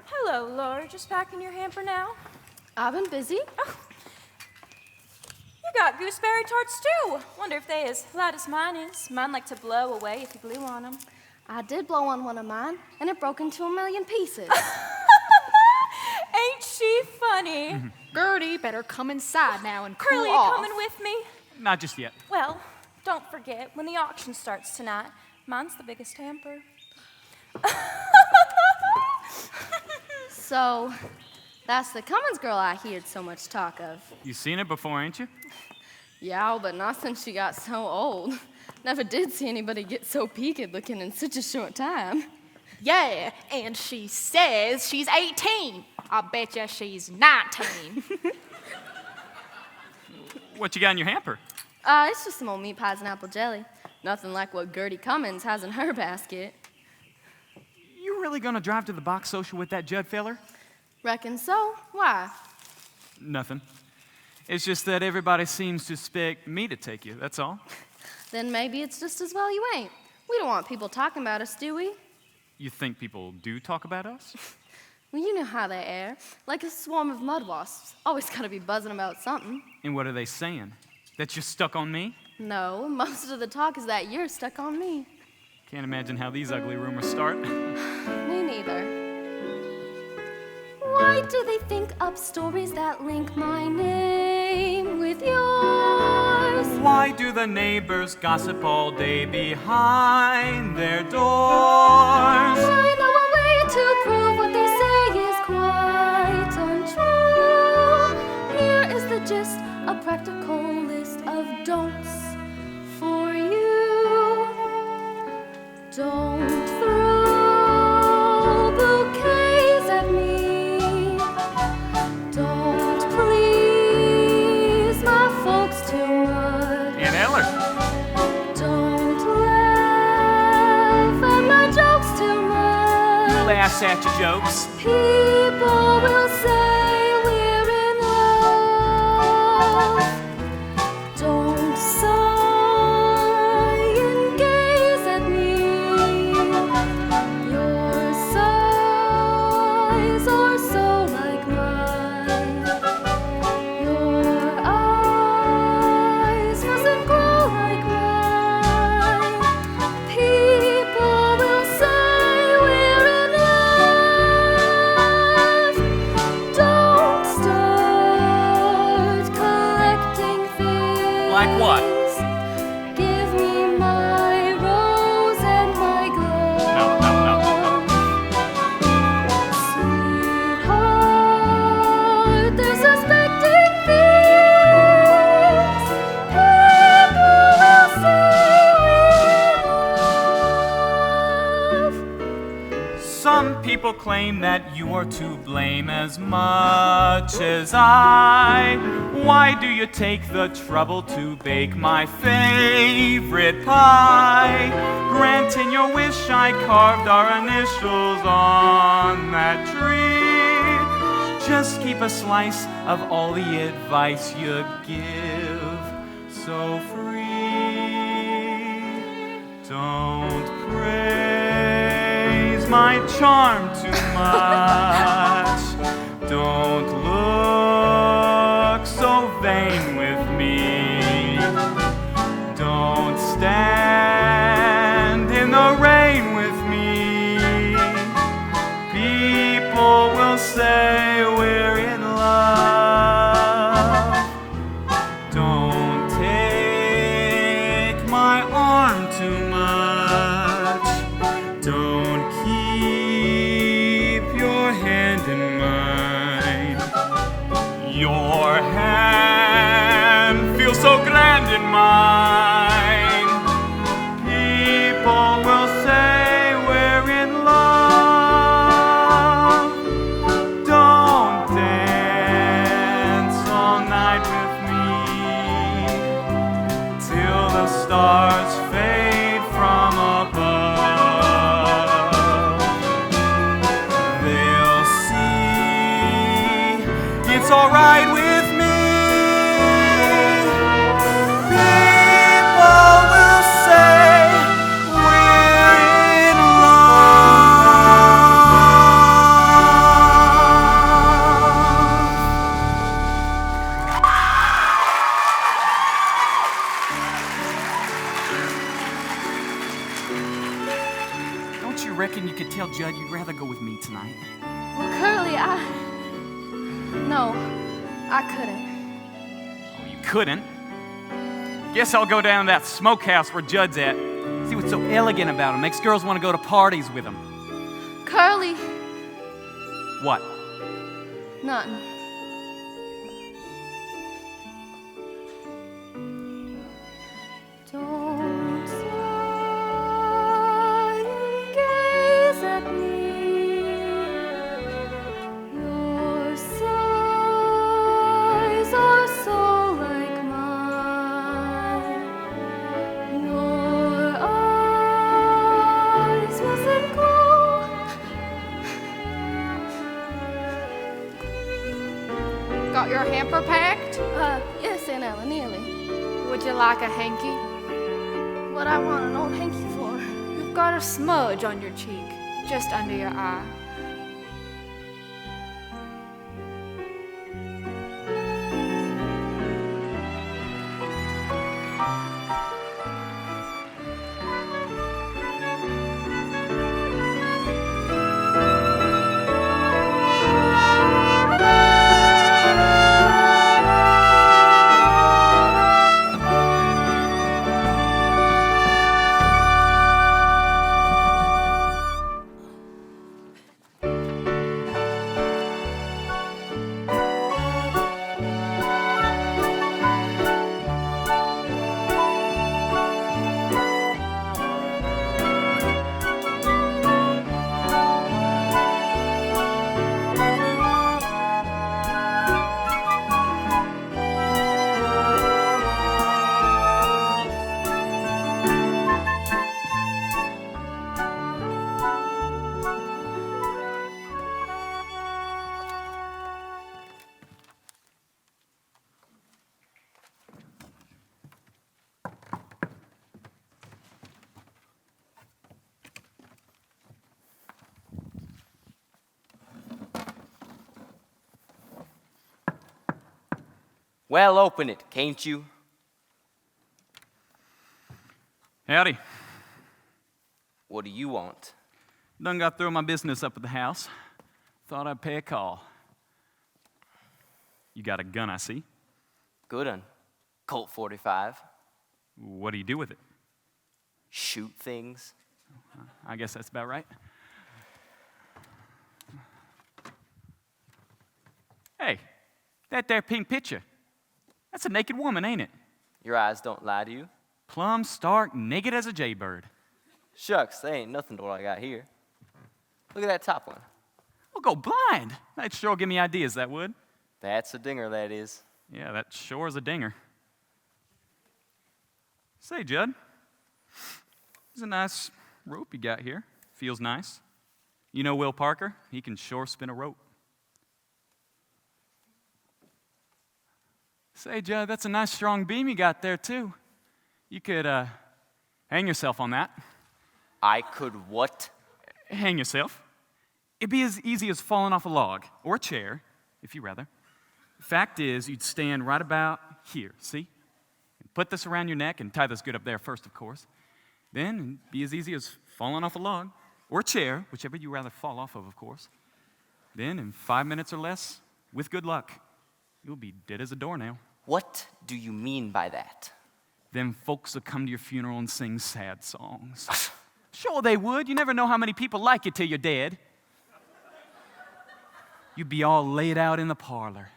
Hello, Laura. Just packing your hamper now? I've been busy. Oh. You got gooseberry tarts too. Wonder if they as loud as mine is. Mine like to blow away if you glue on them. I did blow on one of mine, and it broke into a million pieces. Ain't she funny? Gertie, better come inside now and cool Curly, you off. coming with me? Not just yet. Well, don't forget, when the auction starts tonight, mine's the biggest hamper. So, that's the Cummins girl I heard so much talk of. You seen it before, ain't you? Yeah, but not since she got so old. Never did see anybody get so peaked looking in such a short time. Yeah, and she says she's 18. I bet you she's 19. What you got in your hamper? It's just some old meat pies and apple jelly. Nothing like what Gertie Cummins has in her basket. You really gonna drive to the box social with that Judd feller? Reckon so. Why? Nothing. It's just that everybody seems to expect me to take you, that's all. Then maybe it's just as well you ain't. We don't want people talking about us, do we? You think people do talk about us? Well, you know how they are. Like a swarm of mud wasps. Always gotta be buzzing about something. And what are they saying? That you're stuck on me? No, most of the talk is that you're stuck on me. Can't imagine how these ugly rumors start. Me neither. Why do they think up stories that link my name with yours? Why do the neighbors gossip all day behind their doors? I know a way to prove what they say is quite untrue. Here is the gist, a practical list of don'ts for you. Don't throw bouquets at me. Don't please my folks too much. Aunt Eller. Don't laugh at my jokes too much. Laughs at your jokes. People will say we're in love. Don't sigh and gaze at me. Your sighs are so like mine. Your eyes mustn't grow like mine. People will say we're in love. Like what? Give me my rose and my glove. No. Sweetheart, they're suspecting things. People will say we love. Some people claim that you are to blame as much as I. Why do you take the trouble to bake my favorite pie? Granting your wish, I carved our initials on that tree. Just keep a slice of all the advice you give so free. Don't praise my charm too much. Don't look so vain with me. Don't stand in the rain with me. People will say we're in love. Don't take my arm too much. Don't keep your hand in mine. Your hand feels so grand in mine. People will say we're in love. Don't dance all night with me till the stars fade from above. They'll see it's all right with me. People will say we're in love. Don't you reckon you could tell Judd you'd rather go with me tonight? Well, Curly, No, I couldn't. Oh, you couldn't? Guess I'll go down to that smokehouse where Judd's at. See what's so elegant about him. Makes girls want to go to parties with him. Curly, What? nothing. Don't sigh and gaze at me. Your sighs are so like mine. Your eyes mustn't glow. Got your hamper packed? Yes, Aunt Ella, nearly. Would you like a hanky? What I want an old hanky for? You've got a smudge on your cheek, just under your eye. Well, open it, can't you? Howdy. What do you want? Done got through my business up at the house. Thought I'd pay a call. You got a gun, I see. Good un. Colt 45. What do you do with it? Shoot things. I guess that's about right. Hey, that there pink picture. That's a naked woman, ain't it? Your eyes don't lie to you. Plumb stark, naked as a jaybird. Shucks, they ain't nothing to what I got here. Look at that top one. Well, go blind. That'd sure give me ideas, that would. That's a dinger, that is. Yeah, that sure is a dinger. Say, Judd, there's a nice rope you got here. Feels nice. You know Will Parker? He can sure spin a rope. Say, Judd, that's a nice strong beam you got there, too. You could hang yourself on that. I could what? Hang yourself. It'd be as easy as falling off a log, or a chair, if you rather. Fact is, you'd stand right about here, see? Put this around your neck and tie this good up there first, of course. Then it'd be as easy as falling off a log, or a chair, whichever you rather fall off of course. Then, in 5 minutes or less, with good luck, you'll be dead as a doornail. What do you mean by that? Them folks will come to your funeral and sing sad songs. Sure they would. You never know how many people like you till you're dead. You'd be all laid out in the parlor.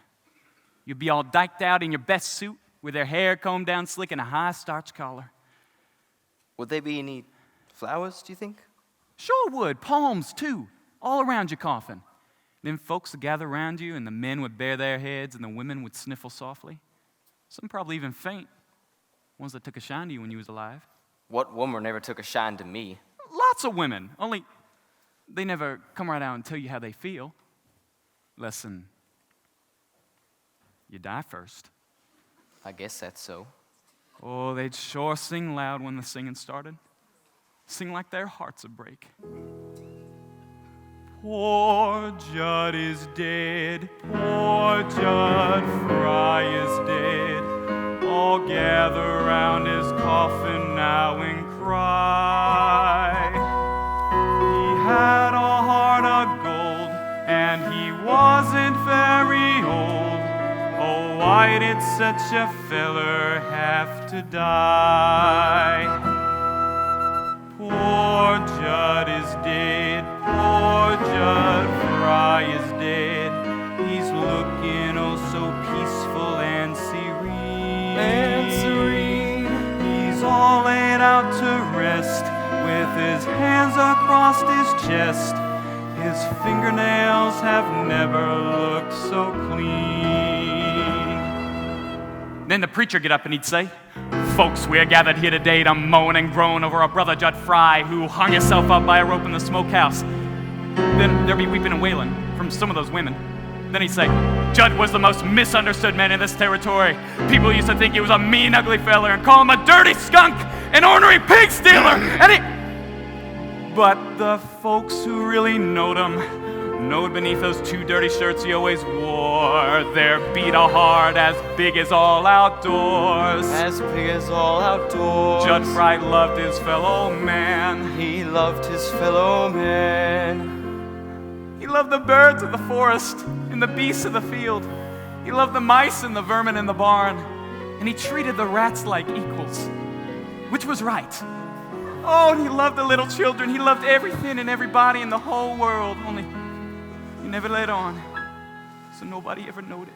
You'd be all diked out in your best suit with their hair combed down slick and a high starch collar. Would there be any flowers, do you think? Sure would. Palms, too, all around your coffin. Then folks would gather around you, and the men would bare their heads, and the women would sniffle softly. Some probably even faint. Ones that took a shine to you when you was alive. What woman ever took a shine to me? Lots of women, only they never come right out and tell you how they feel. Less you die first. I guess that's so. Oh, they'd sure sing loud when the singing started. Sing like their hearts would break. Poor Judd is dead. Poor Judd Fry is dead. All gather round his coffin now and cry. He had a heart of gold, and he wasn't very old. Oh, why did such a feller have to die? Poor Judd is dead. Poor Judd Fry is dead. He's looking oh so peaceful and serene. He's all laid out to rest, with his hands across his chest. His fingernails have never looked so clean. Then the preacher get up and he'd say, "Folks, we are gathered here today to moan and groan over our brother Judd Fry, who hung himself up by a rope in the smokehouse." Then there'd be weeping and wailing from some of those women. Then he'd say, "Judd was the most misunderstood man in this territory. People used to think he was a mean, ugly feller and call him a dirty skunk, an ornery pig stealer, and he..." But the folks who really knowed him knowed beneath those two dirty shirts he always wore, there beat a heart as big as all outdoors. As big as all outdoors. Judd Fry loved his fellow man. He loved his fellow man. He loved the birds of the forest and the beasts of the field. He loved the mice and the vermin in the barn. And he treated the rats like equals, which was right. Oh, and he loved the little children. He loved everything and everybody in the whole world. Only he never let on, so nobody ever knowed it.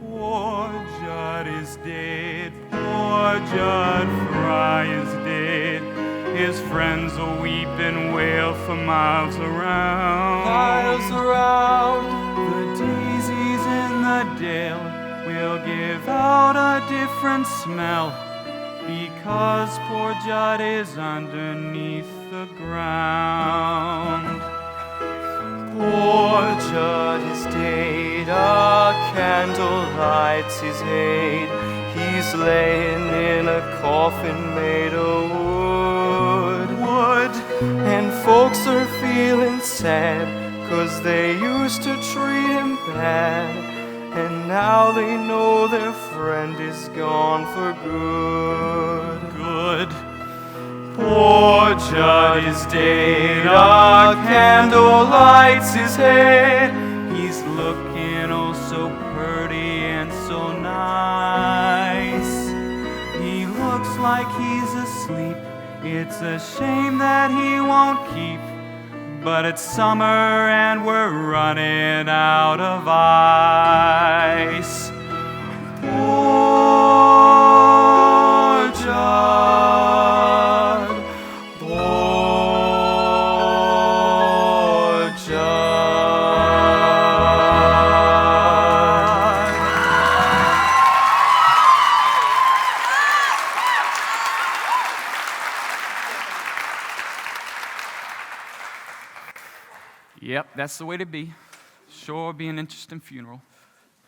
Poor Judd is dead. Poor Judd Fry is dead. His friends will weep and wail for miles around. Miles around. The daisies in the dale will give out a different smell, because poor Judd is underneath the ground. Poor Judd is dead, a candle lights his head. He's laying in a coffin made of wood. And folks are feeling sad, 'cause they used to treat him bad. And now they know their friend is gone for good. Good. Poor Judd is dead, a candle lights his head. He's looking oh so pretty and so nice. like he's asleep. It's a shame that he won't keep. But it's summer and we're running out of ice. Poor Judd. Poor Judd. Yep, that's the way to be. Sure be an interesting funeral.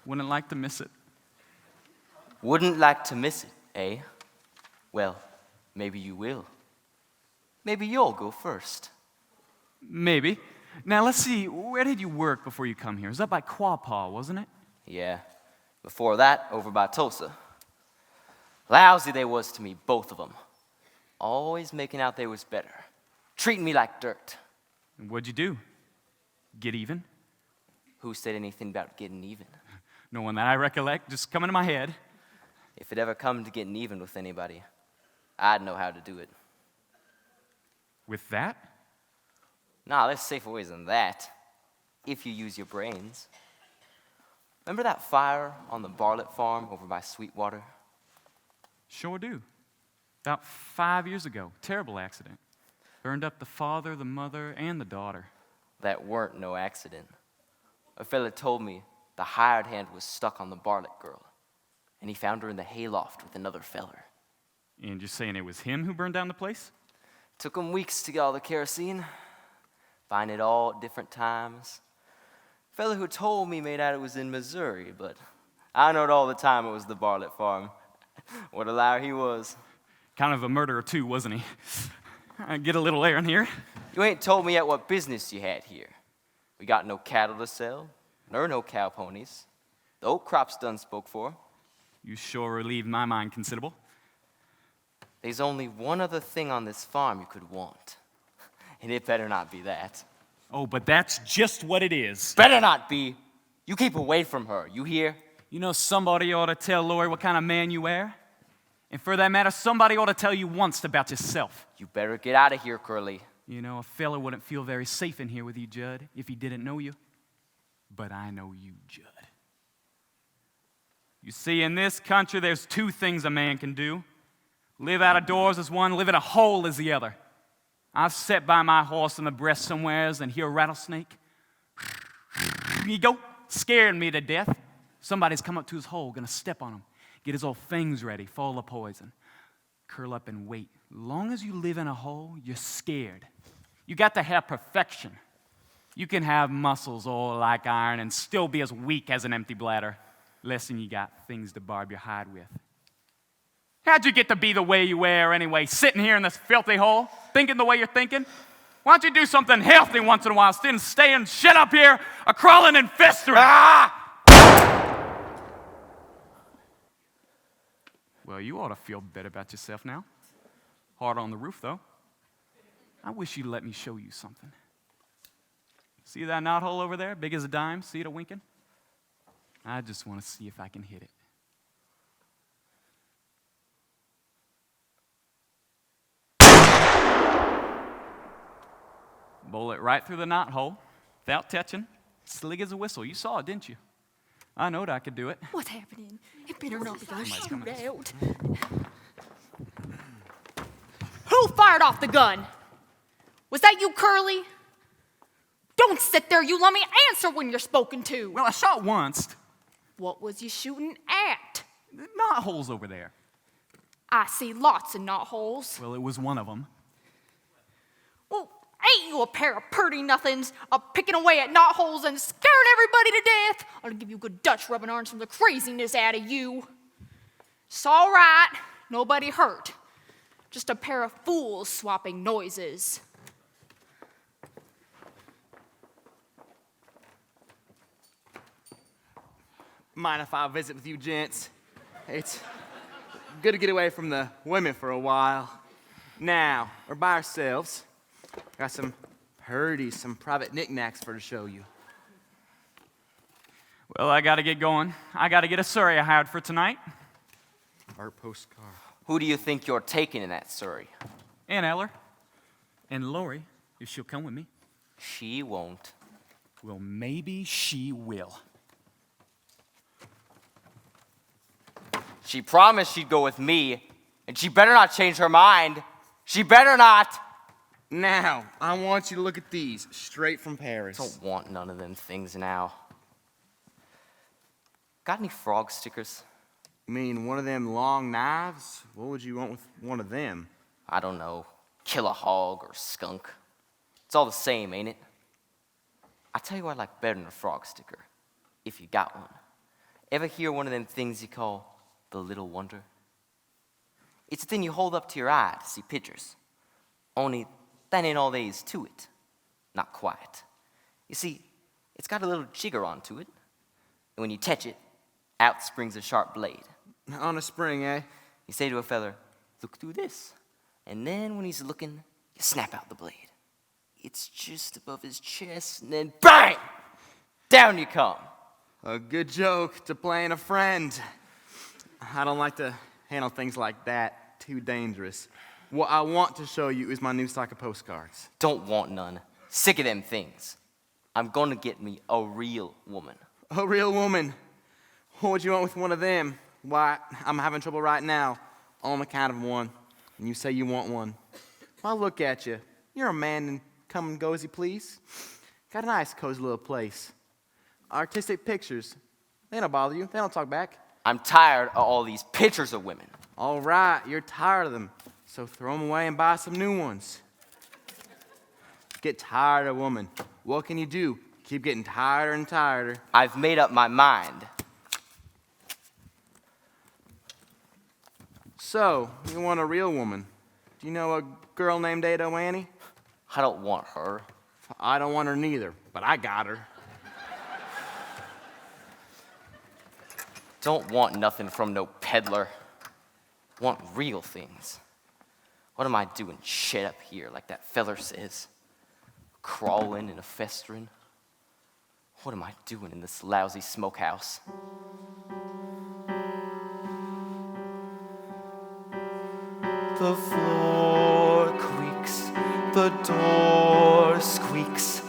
Wouldn't like to miss it. Wouldn't like to miss it, eh? Well, maybe you will. Maybe you'll go first. Maybe. Now, let's see, where did you work before you come here? It was up by Quapaw, wasn't it? Yeah. Before that, over by Tulsa. Lousy they was to me, both of them. Always making out they was better. Treating me like dirt. And what'd you do? Get even? Who said anything about getting even? No one that I recollect, just coming to my head. If it ever come to getting even with anybody, I'd know how to do it. With that? Nah, there's safer ways than that, if you use your brains. Remember that fire on the Bartlett farm over by Sweetwater? Sure do. About 5 years ago, terrible accident. Burned up the father, the mother, and the daughter. That weren't no accident. A fella told me the hired hand was stuck on the Bartlett girl, and he found her in the hayloft with another feller. And you're saying it was him who burned down the place? Took him weeks to get all the kerosene. Find it all at different times. Fella who told me made out it was in Missouri, but I knowed all the time it was the Bartlett farm. What a liar he was. Kind of a murderer too, wasn't he? I get a little air in here. You ain't told me yet what business you had here. We got no cattle to sell, nor no cow ponies. The old crop's done spoke for. You sure relieved my mind considerable. There's only one other thing on this farm you could want, and it better not be that. Oh, but that's just what it is. Better not be. You keep away from her, you hear? You know, somebody ought to tell Lori what kind of man you are. And for that matter, somebody ought to tell you once about yourself. You better get out of here, Curly. You know, a fella wouldn't feel very safe in here with you, Judd, if he didn't know you. But I know you, Judd. You see, in this country, there's two things a man can do. Live out of doors is one, live in a hole is the other. I've sat by my horse in the breast somewheres and hear a rattlesnake. You go, scaring me to death. Somebody's come up to his hole, gonna step on him. Get his old fangs ready, full of poison. Curl up and wait. Long as you live in a hole, you're scared. You got to have perfection. You can have muscles all like iron and still be as weak as an empty bladder. Less than you got things to barb your hide with. How'd you get to be the way you are anyway, sitting here in this filthy hole, thinking the way you're thinking? Why don't you do something healthy once in a while instead of staying shut up here, crawling and festering? Ah! Well, you ought to feel better about yourself now. Hard on the roof, though. I wish you'd let me show you something. See that knothole over there, big as a dime? See it a-winking? I just want to see if I can hit it. Bowl it right through the knothole, without touching. Slick as a whistle. You saw it, didn't you? I knowed I could do it. What's happening? It better not be a shootout. Who fired off the gun? Was that you, Curly? Don't sit there. You let me answer when you're spoken to. Well, I shot once. What was you shooting at? Knotholes over there. I see lots of knotholes. Well, it was one of them. Well, ain't you a pair of purty nothings picking away at knotholes and scaring everybody to death? I'll give you a good Dutch rubbing arms from the craziness out of you. It's all right. Nobody hurt. Just a pair of fools swapping noises. Mind if I visit with you gents? It's good to get away from the women for a while. Now, we're by ourselves. Got some some private knickknacks for to show you. Well, I got to get going. I got to get a surrey hired for tonight. Art postcard. Who do you think you're taking in that surrey? And Eller. And Lori, if she'll come with me. She won't. Well, maybe she will. She promised she'd go with me, and she better not change her mind. She better not. Now, I want you to look at these, straight from Paris. Don't want none of them things now. Got any frog stickers? You mean one of them long knives? What would you want with one of them? I don't know. Kill a hog or skunk. It's all the same, ain't it? I tell you what I like better than a frog sticker, if you got one. Ever hear one of them things you call the little wonder? It's a thing you hold up to your eye to see pictures. Only that ain't all there is to it. Not quite. You see, it's got a little jigger onto it, and when you touch it, out springs a sharp blade. On a spring, eh? You say to a feller, look through this. And then when he's looking, you snap out the blade. It's just above his chest, and then bang! Down you come. A good joke to playing a friend. I don't like to handle things like that. Too dangerous. What I want to show you is my new stock of postcards. Don't want none. Sick of them things. I'm gonna get me a real woman. A real woman? What would you want with one of them? Why, I'm having trouble right now on account of one. And you say you want one. Well, look at you. You're a man and come and go as you please. Got a nice, cozy little place. Artistic pictures. They don't bother you. They don't talk back. I'm tired of all these pictures of women. All right, you're tired of them. So throw them away and buy some new ones. Get tired of women. What can you do? Keep getting tireder and tireder. I've made up my mind. So, you want a real woman. Do you know a girl named Ada Annie? I don't want her. I don't want her neither, but I got her. Don't want nothing from no peddler. Want real things. What am I doing shit up here like that feller says? Crawling and a festering. What am I doing in this lousy smokehouse? The floor creaks, the door squeaks,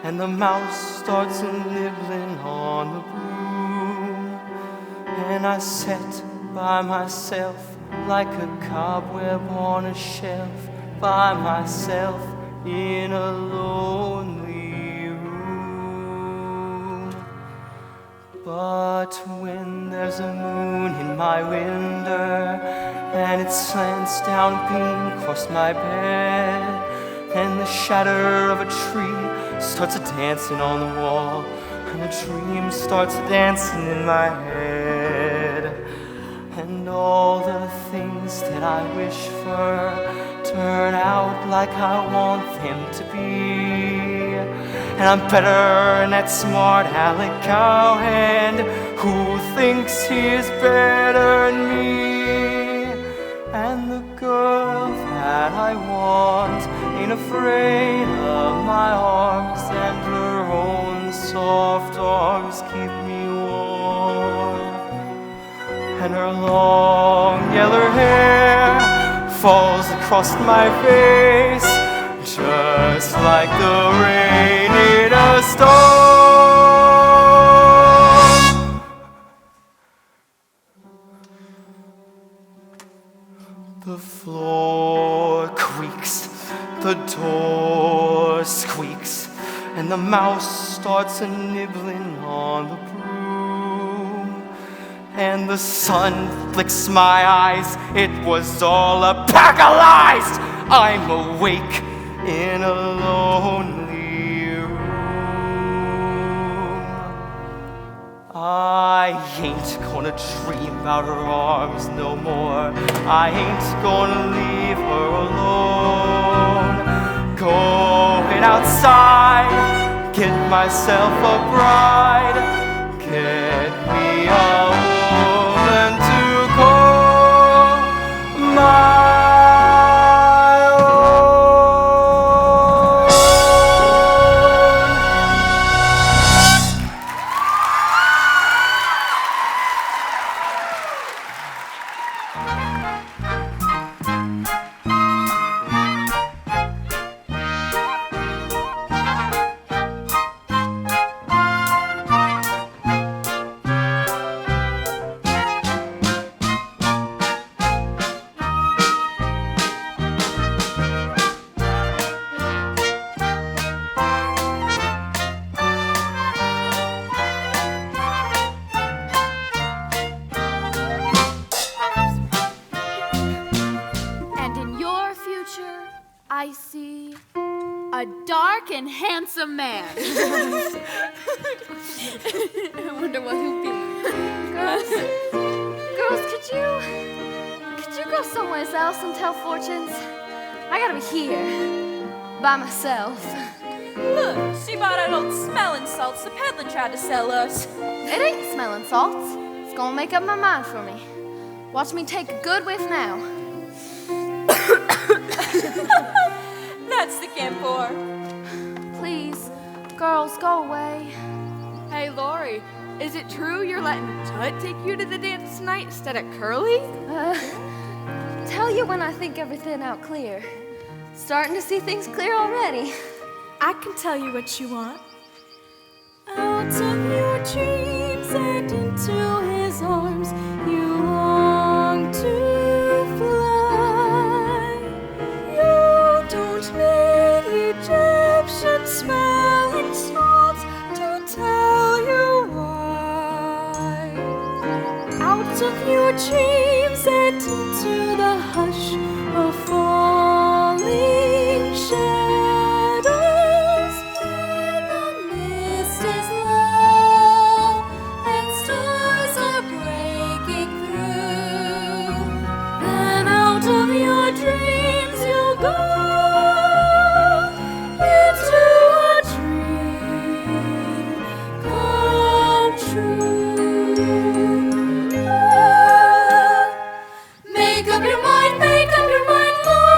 and the mouse starts nibbling on the broom. And I sit by myself like a cobweb on a shelf, by myself in a lonely room. But when there's a moon in my window, and it slants down a beam across my bed, and the shadow of a tree starts a-dancing on the wall, and a dream starts a-dancing in my head, and all the things that I wish for turn out like I want them to be. And I'm better than that smart aleck cowhand who thinks he's better than me. And the girl that I want ain't afraid of my arms, and her own soft arms keep me warm. And her long yellow hair falls across my face, just like the rain in a storm. The floor creaks, the door squeaks, and the mouse starts a-nibbling on the broom. And the sun flicks my eyes, it was all a pack of lies. I'm awake in a lonely room. I ain't gonna dream about her arms no more. I ain't gonna leave her alone. Going outside, get myself a bride, get me a woman to call my own. a dark and handsome man. I wonder what he'll be. Girls, could you go somewhere else and tell fortunes? I gotta be here, by myself. Look, she bought out old smelling salts the peddler tried to sell us. It ain't smelling salts. It's gonna make up my mind for me. Watch me take a good whiff now. That's the camphor. Please, girls, go away. Hey, Lori, is it true you're letting Tut take you to the dance tonight instead of Curly? Tell you when I think everything out clear. Starting to see things clear already. I can tell you what you want. Out of your dreams and into his arms, you long to fly. You don't need Egyptian smelling salts to tell you why. Out of your dreams and into the hush of falling shadows, when the mist is low and stars are breaking through, then out of your dreams you'll go into a dream come true. Make up your mind, Lord.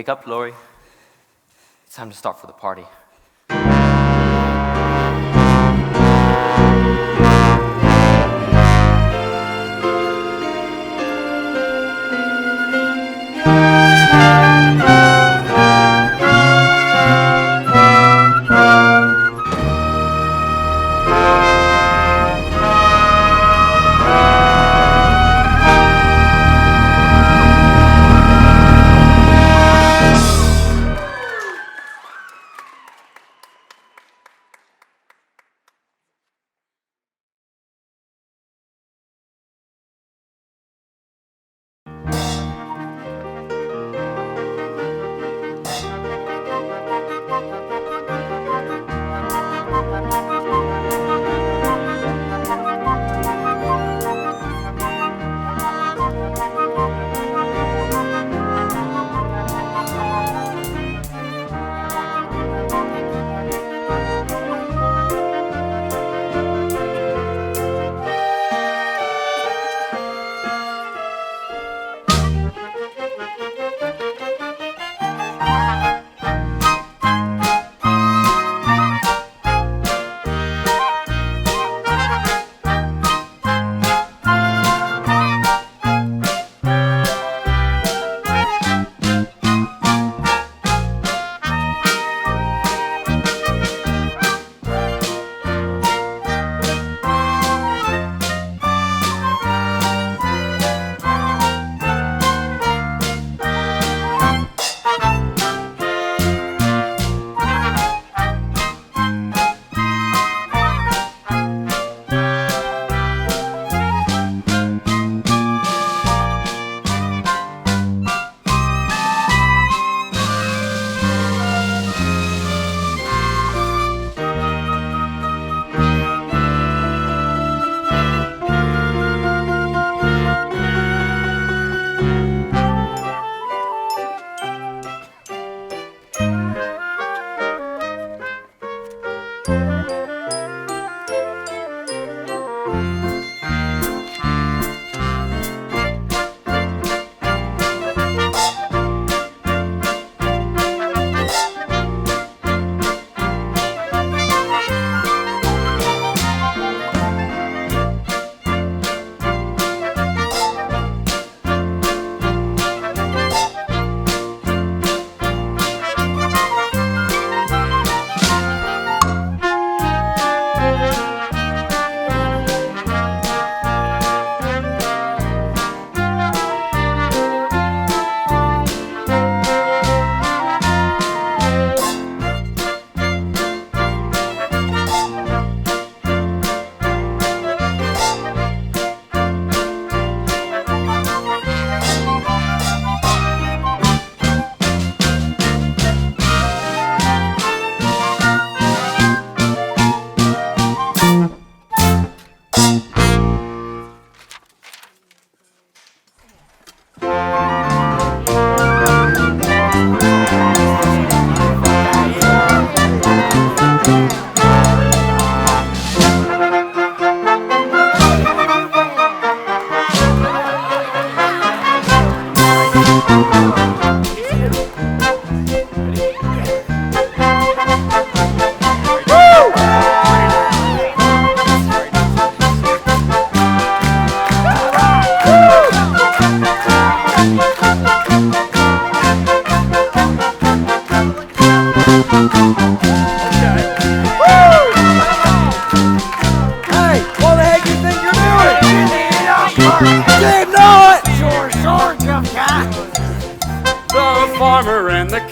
Wake up, Lori. It's time to start for the party.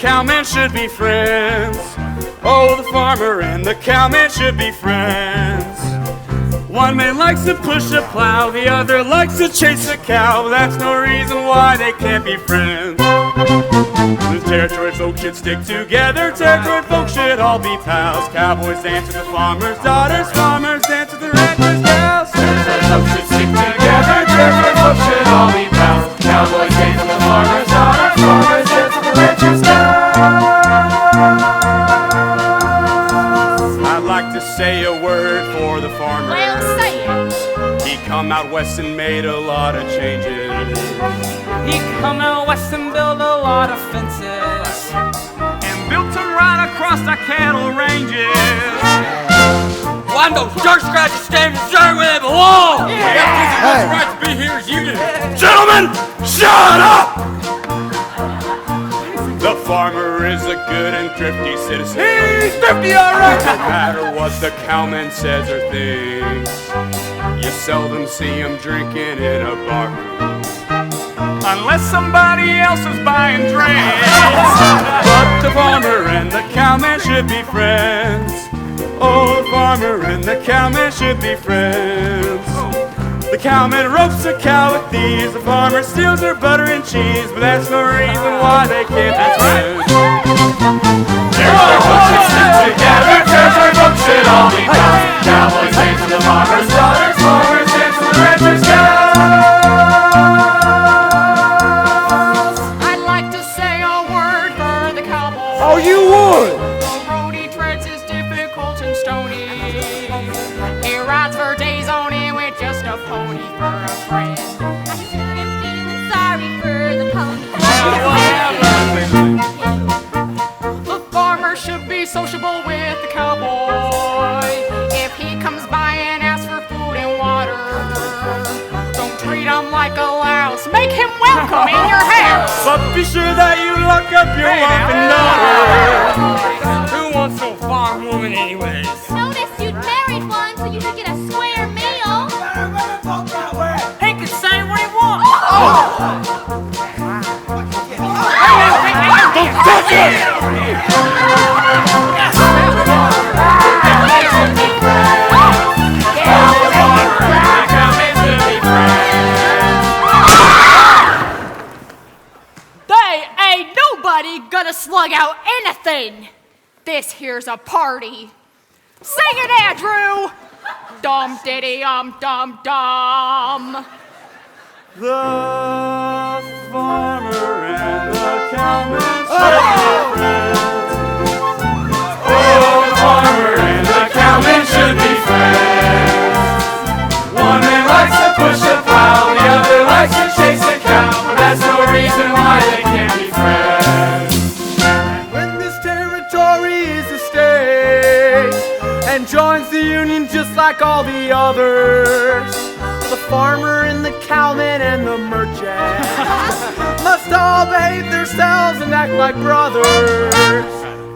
cowman should be friends. Oh, the farmer and the cowman should be friends. One man likes to push a plow, the other likes to chase a cow. That's no reason why they can't be friends. The territory folks should stick together, territory folks should all be pals. Cowboys dance with the farmers' daughters, farmers dance with the ranchers' gals. Territory folks should stick together, territory folks should all be pals. Cowboys dance with the farmers' daughters, farmers dance with the ranchers' gals. I'd like to say a word for the farmer. Well, say it. He come out west and made a lot of changes. He come out west and built a lot of fences. And built them right across the cattle ranges. Why don't dirt scratchers stay in Missouri where they belong? We got just as much right to be here as you do. Gentlemen, shut up! The farmer is a good and thrifty citizen. He's thrifty, all right. No matter what the cowman says or thinks, you seldom see him drinking in a bar. Unless somebody else is buying drinks. But the farmer and the cowman should be friends. Oh, the farmer and the cowman should be friends. The cowman ropes a cow with these. The farmer steals her butter and cheese. But that's no reason why they can't be friends. Territory folks should stick together. Territory folks should all be pals. Cowboys dance with the farmer's daughters. Farmers dance with the rancher's gals. I'd like to say a word for the cowboy. Oh, you would? The road he treads is difficult and stony. He rides for days on end with just a pony for a friend. I started feeling sorry for the pony. The farmer should be sociable with the cowboy. If he comes by and asks for food and water, don't treat him like a louse. Make him welcome in your house. But be sure that you lock up your wife and daughter. Who wants no farm woman anyways? Noticed you'd married one so you could get a square meal. He can say what he wants. Don't touch it! They ain't nobody gonna slug out anything. This here's a party. Sing it, Andrew. Dum diddy dum dum. The farmer and the cowman should be friends. Oh, the farmer and the cowman should be friends. One man likes to push a plow, the other likes to chase a cow. But that's no reason why they can't be friends. When this territory is a state and joins the union just like all the others, the farmer and the cowman and the merchant must all behave themselves and act like brothers.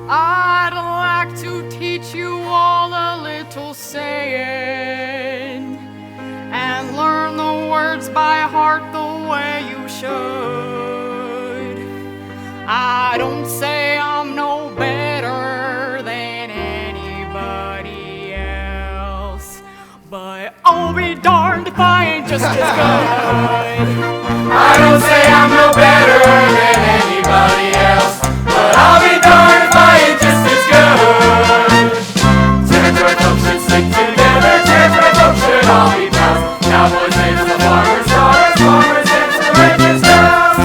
I'd like to teach you all a little saying and learn the words by heart the way you should. I don't say I'm no better than anybody else, but I'll be darned if I ain't just as good. I don't say I'm no better than anybody else, but I'll be darned if I ain't just as good. Territory folks should stick together, territory folks should all be pals. Cowboys dance with the farmer's daughters, farmers dance with the rancher's gals.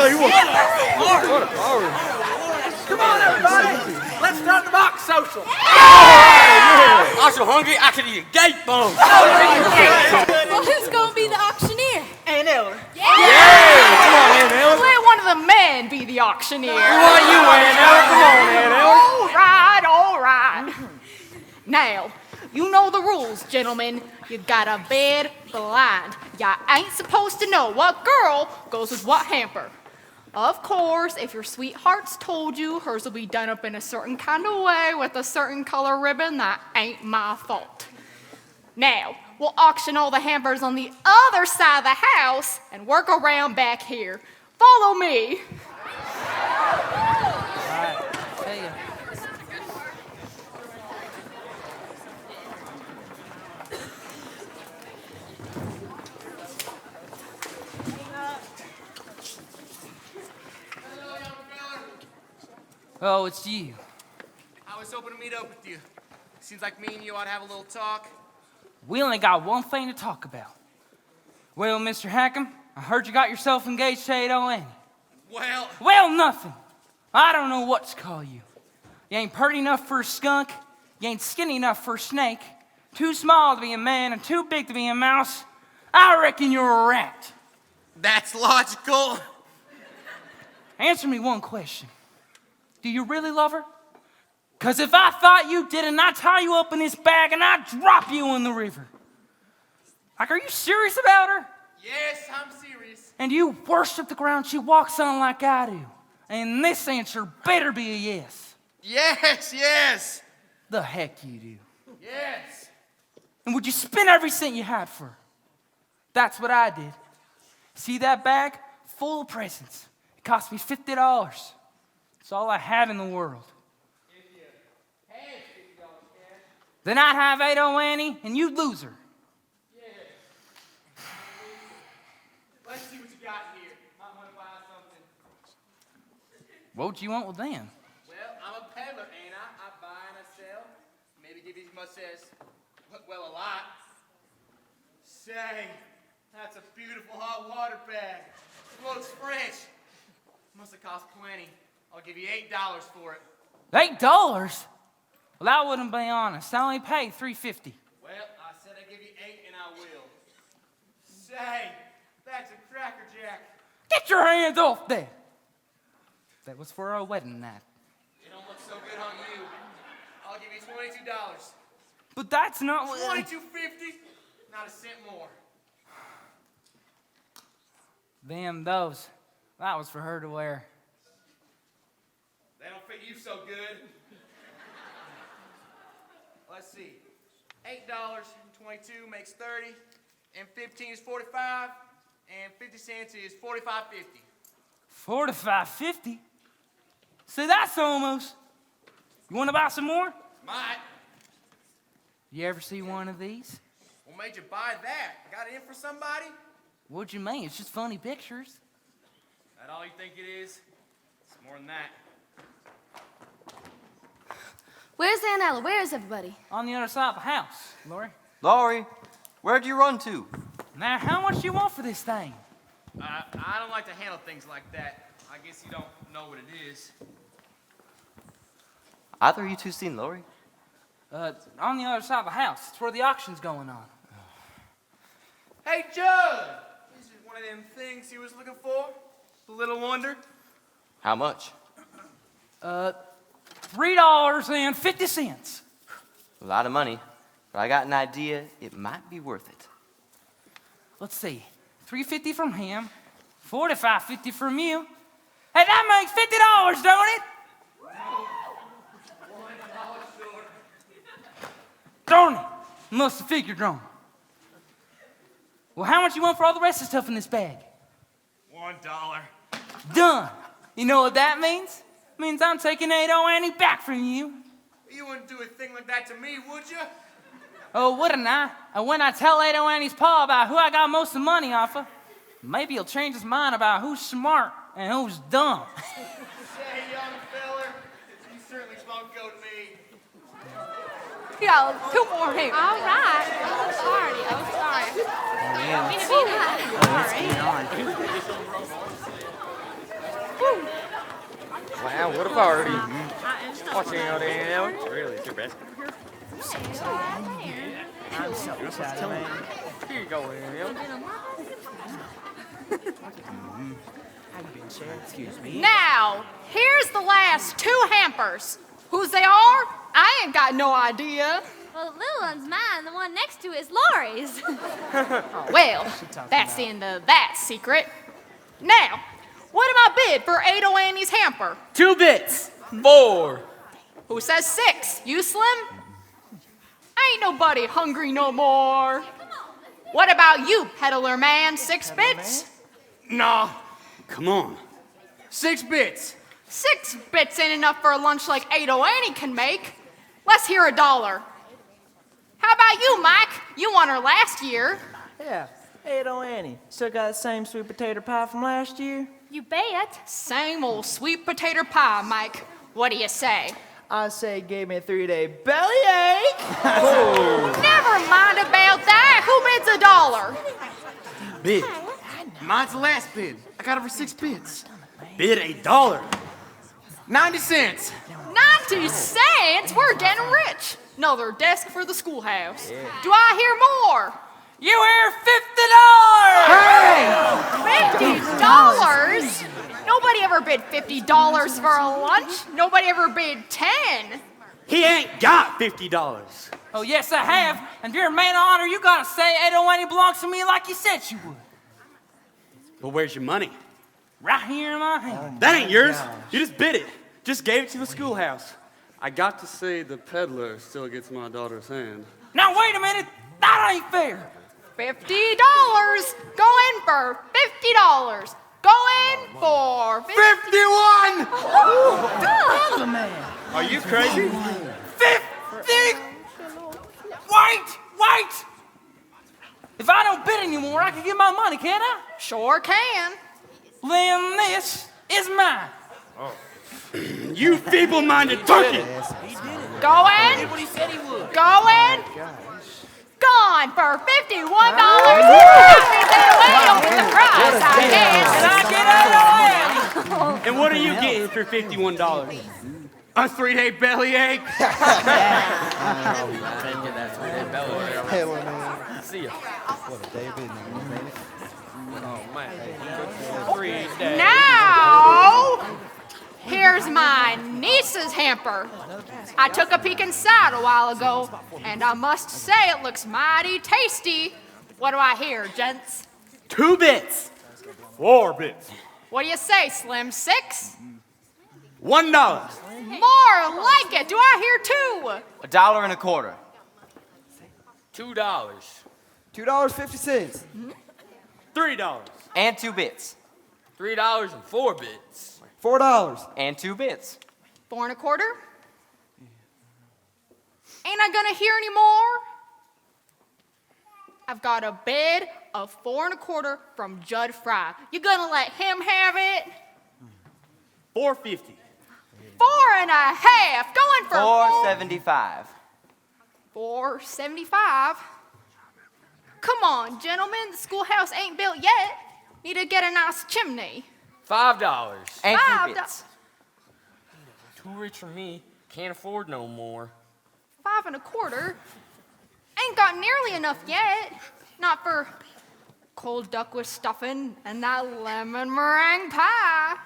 tell you what. Come on, everybody. Let's start the box social. I'm so hungry I could eat a gate bone. Well, who's gonna be the auctioneer? Aunt Eller. Yeah! Come on, Aunt Ellen. Let one of the men be the auctioneer. Why you, Aunt Ellen? Come on, Aunt Ellen. All right. Now, you know the rules, gentlemen. You gotta bid blind. Ya ain't supposed to know what girl goes with what hamper. Of course, if your sweetheart's told you hers will be done up in a certain kind of way with a certain color ribbon, that ain't my fault. Now, we'll auction all the hampers on the other side of the house and work around back here. Follow me. Oh, it's you. I was hoping to meet up with you. Seems like me and you ought to have a little talk. We only got one thing to talk about. Well, Mr. Hackham, I heard you got yourself engaged to Annie. Well, Nothing. I don't know what to call you. You ain't pretty enough for a skunk. You ain't skinny enough for a snake. Too small to be a man and too big to be a mouse. I reckon you're a rat. that's logical. Answer me one question. Do you really love her? Because if I thought you didn't, I'd tie you up in this bag and I'd drop you in the river. Like, are you serious about her? Yes, I'm serious. And you worship the ground she walks on like I do. And this answer better be a yes. Yes. The heck you do. Yes. And would you spend every cent you had for her? That's what I did. See that bag? Full of presents. It cost me $50. It's all I have in the world. Then I'd have 8 Annie, and you'd lose her. Let's see what you got here. Might want to buy something. What would you want with them? Well, I'm a peddler, ain't I? I buy and I sell. Maybe give you as much as, well, a lot. Say, that's a beautiful hot water bag. It looks fresh. Must have cost plenty. I'll give you $8 for it. $8? Well, that wouldn't be honest. I only paid $3.50. Well, I said I'd give you 8 and I will. Say, that's a Cracker Jack. Get your hands off that. That was for our wedding night. It don't look so good on you. I'll give you $22. But that's not what... $22.50? Not a cent more. Those. That was for her to wear. They don't fit you so good. Let's see. $8 and 22 makes 30, and 15 is 45, and 50 cents is 45.50. $45.50? See, that's almost. You want to buy some more? Might. You ever see one of these? What made you buy that? Got it in for somebody? What'd you mean? It's just funny pictures. That all you think it is? It's more than that. Where's Aunt Ella? Where is everybody? On the other side of the house, Lori. Laurie, where'd you run to? Now, how much do you want for this thing? I don't like to handle things like that. I guess you don't know what it is. Either of you two seen Laurie? On the other side of the house. It's where the auction's going on. Hey, Judd! This is one of them things he was looking for. The Little Wonder. How much? $3.50. A lot of money, but I got an idea. It might be worth it. Let's see. $3.50 from him, $45.50 from you. Hey, that makes $50, don't it? Darn it. Must have figured wrong. Well, how much you want for all the rest of the stuff in this bag? $1. Done. You know what that means? It means I'm taking 8 Annie back from you. You wouldn't do a thing like that to me, would you? Oh, wouldn't I? And when I tell 8 Annie's pa about who I got most of the money off of, maybe he'll change his mind about who's smart and who's dumb. Say, young feller, you certainly won't go to me. Yeah, 2 more here. All right. Oh, sorry. Yeah. Sorry. Wow, what a party. Watching out there. Really, it's your best. I'm so excited, man. Here you go, Ariel. Excuse me. Now, here's the last two hampers. Whose they are, I ain't got no idea. Well, the little one's mine. The one next to it is Lori's. Well, that's the end of that secret. Now, what am I bid for Ado Annie's hamper? 2 bits. 4. Who says 6? You, Slim? Ain't nobody hungry no more. What about you, peddler man? 6 bits? Nah, come on. 6 bits. 6 bits ain't enough for a lunch like Ado Annie can make. Let's hear $1. How about you, Mack? You won her last year. Yeah. Ado Annie. Still got that same sweet potato pie from last year? You bet. Same old sweet potato pie, Mike. What do you say? I say gave me a 3-day bellyache. Never mind about that. Who bids $1? Bid. Mine's the last bid. I got it for 6 bits. Bid $1. 90 cents. 90 cents? We're getting rich. Another desk for the schoolhouse. Do I hear more? You hear $50! $50? Nobody ever bid $50 for a lunch. Nobody ever bid 10. He ain't got $50. Oh, yes, I have. And if you're a man of honor, you gotta say Ado Annie belongs to me like you said you would. Well, where's your money? Right here in my hand. That ain't yours. You just bid it. Just gave it to the schoolhouse. I got to say the peddler still gets my daughter's hand. Now, wait a minute. That ain't fair. $50. Go in for $50. Go in for 51! Are you crazy? 50! Wait! If I don't bid anymore, I can get my money, can't I? Sure can. Then this is mine. You feeble-minded turkey! Go in. Did what he said he would. Go in. Gone for $51. That means they'll get the prize, I guess. And I get Ado Annie. And what are you getting for $51? A 3-day bellyache? See ya. Now, here's my niece's hamper. I took a peek inside a while ago, and I must say it looks mighty tasty. What do I hear, gents? 2 bits. 4 bits. What do you say, Slim? 6? $1. More like it. Do I hear 2? $1.25. $2. $2.50. $3. And 2 bits. $3 and 4 bits. $4. And 2 bits. 4 1/4? Ain't I gonna hear any more? I've got a bid of 4 1/4 from Judd Fry. You gonna let him have it? $4.50. 4 1/2. Going for $4.75. $4.75. Come on, gentlemen. The schoolhouse ain't built yet. Need to get a nice chimney. $5. And 2 $5. bits. Too rich for me. Can't afford no more. 5 1/4. Ain't got nearly enough yet. Not for cold duck with stuffing and that lemon meringue pie.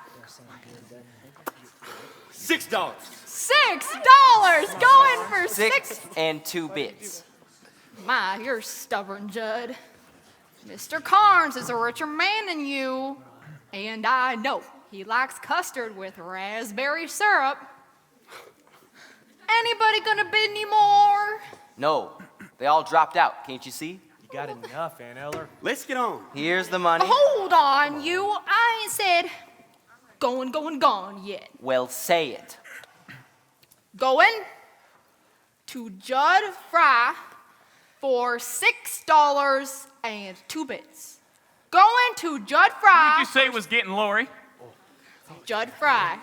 $6. $6. Going for 6 and 2 bits. My, you're stubborn, Judd. Mr. Carnes is a richer man than you, and I know he likes custard with raspberry syrup. Anybody gonna bid any more? No, they all dropped out, can't you see? You got enough, Aunt Eller. Let's get on. Here's the money. Hold on, you. I ain't said gone yet. Well, say it. Going to Judd Fry for $6 and 2 bits. Going to Judd Fry. Who did you say was getting Lori? Judd Fry.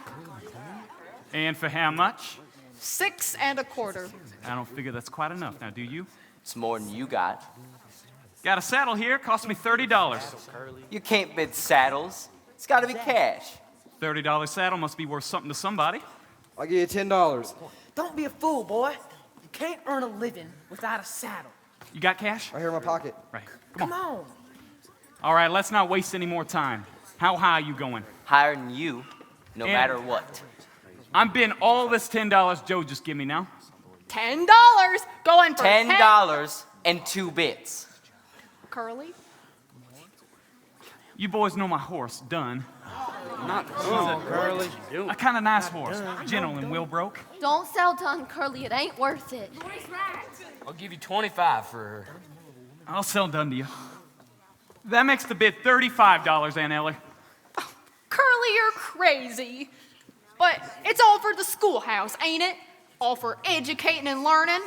And for how much? 6 1/4. I don't figure that's quite enough now, do you? It's more than you got. Got a saddle here, cost me $30. You can't bid saddles. It's got to be cash. $30 saddle must be worth something to somebody. I'll give you $10. Don't be a fool, boy. You can't earn a living without a saddle. You got cash? Right here in my pocket. Right. Come on. All right, let's not waste any more time. How high are you going? Higher than you, no matter what. I'm bidding all this $10 Joe just give me now. $10 going for $10 and 2 bits. Curly? You boys know my horse, Dunn. Not Curly. A kind of nice horse, gentle and well broke. Don't sell Dunn, Curly. It ain't worth it. I'll give you 25 for her. I'll sell Dunn to you. That makes the bid $35, Aunt Ellie. Curly, you're crazy. But it's all for the schoolhouse, ain't it? All for educating and learning.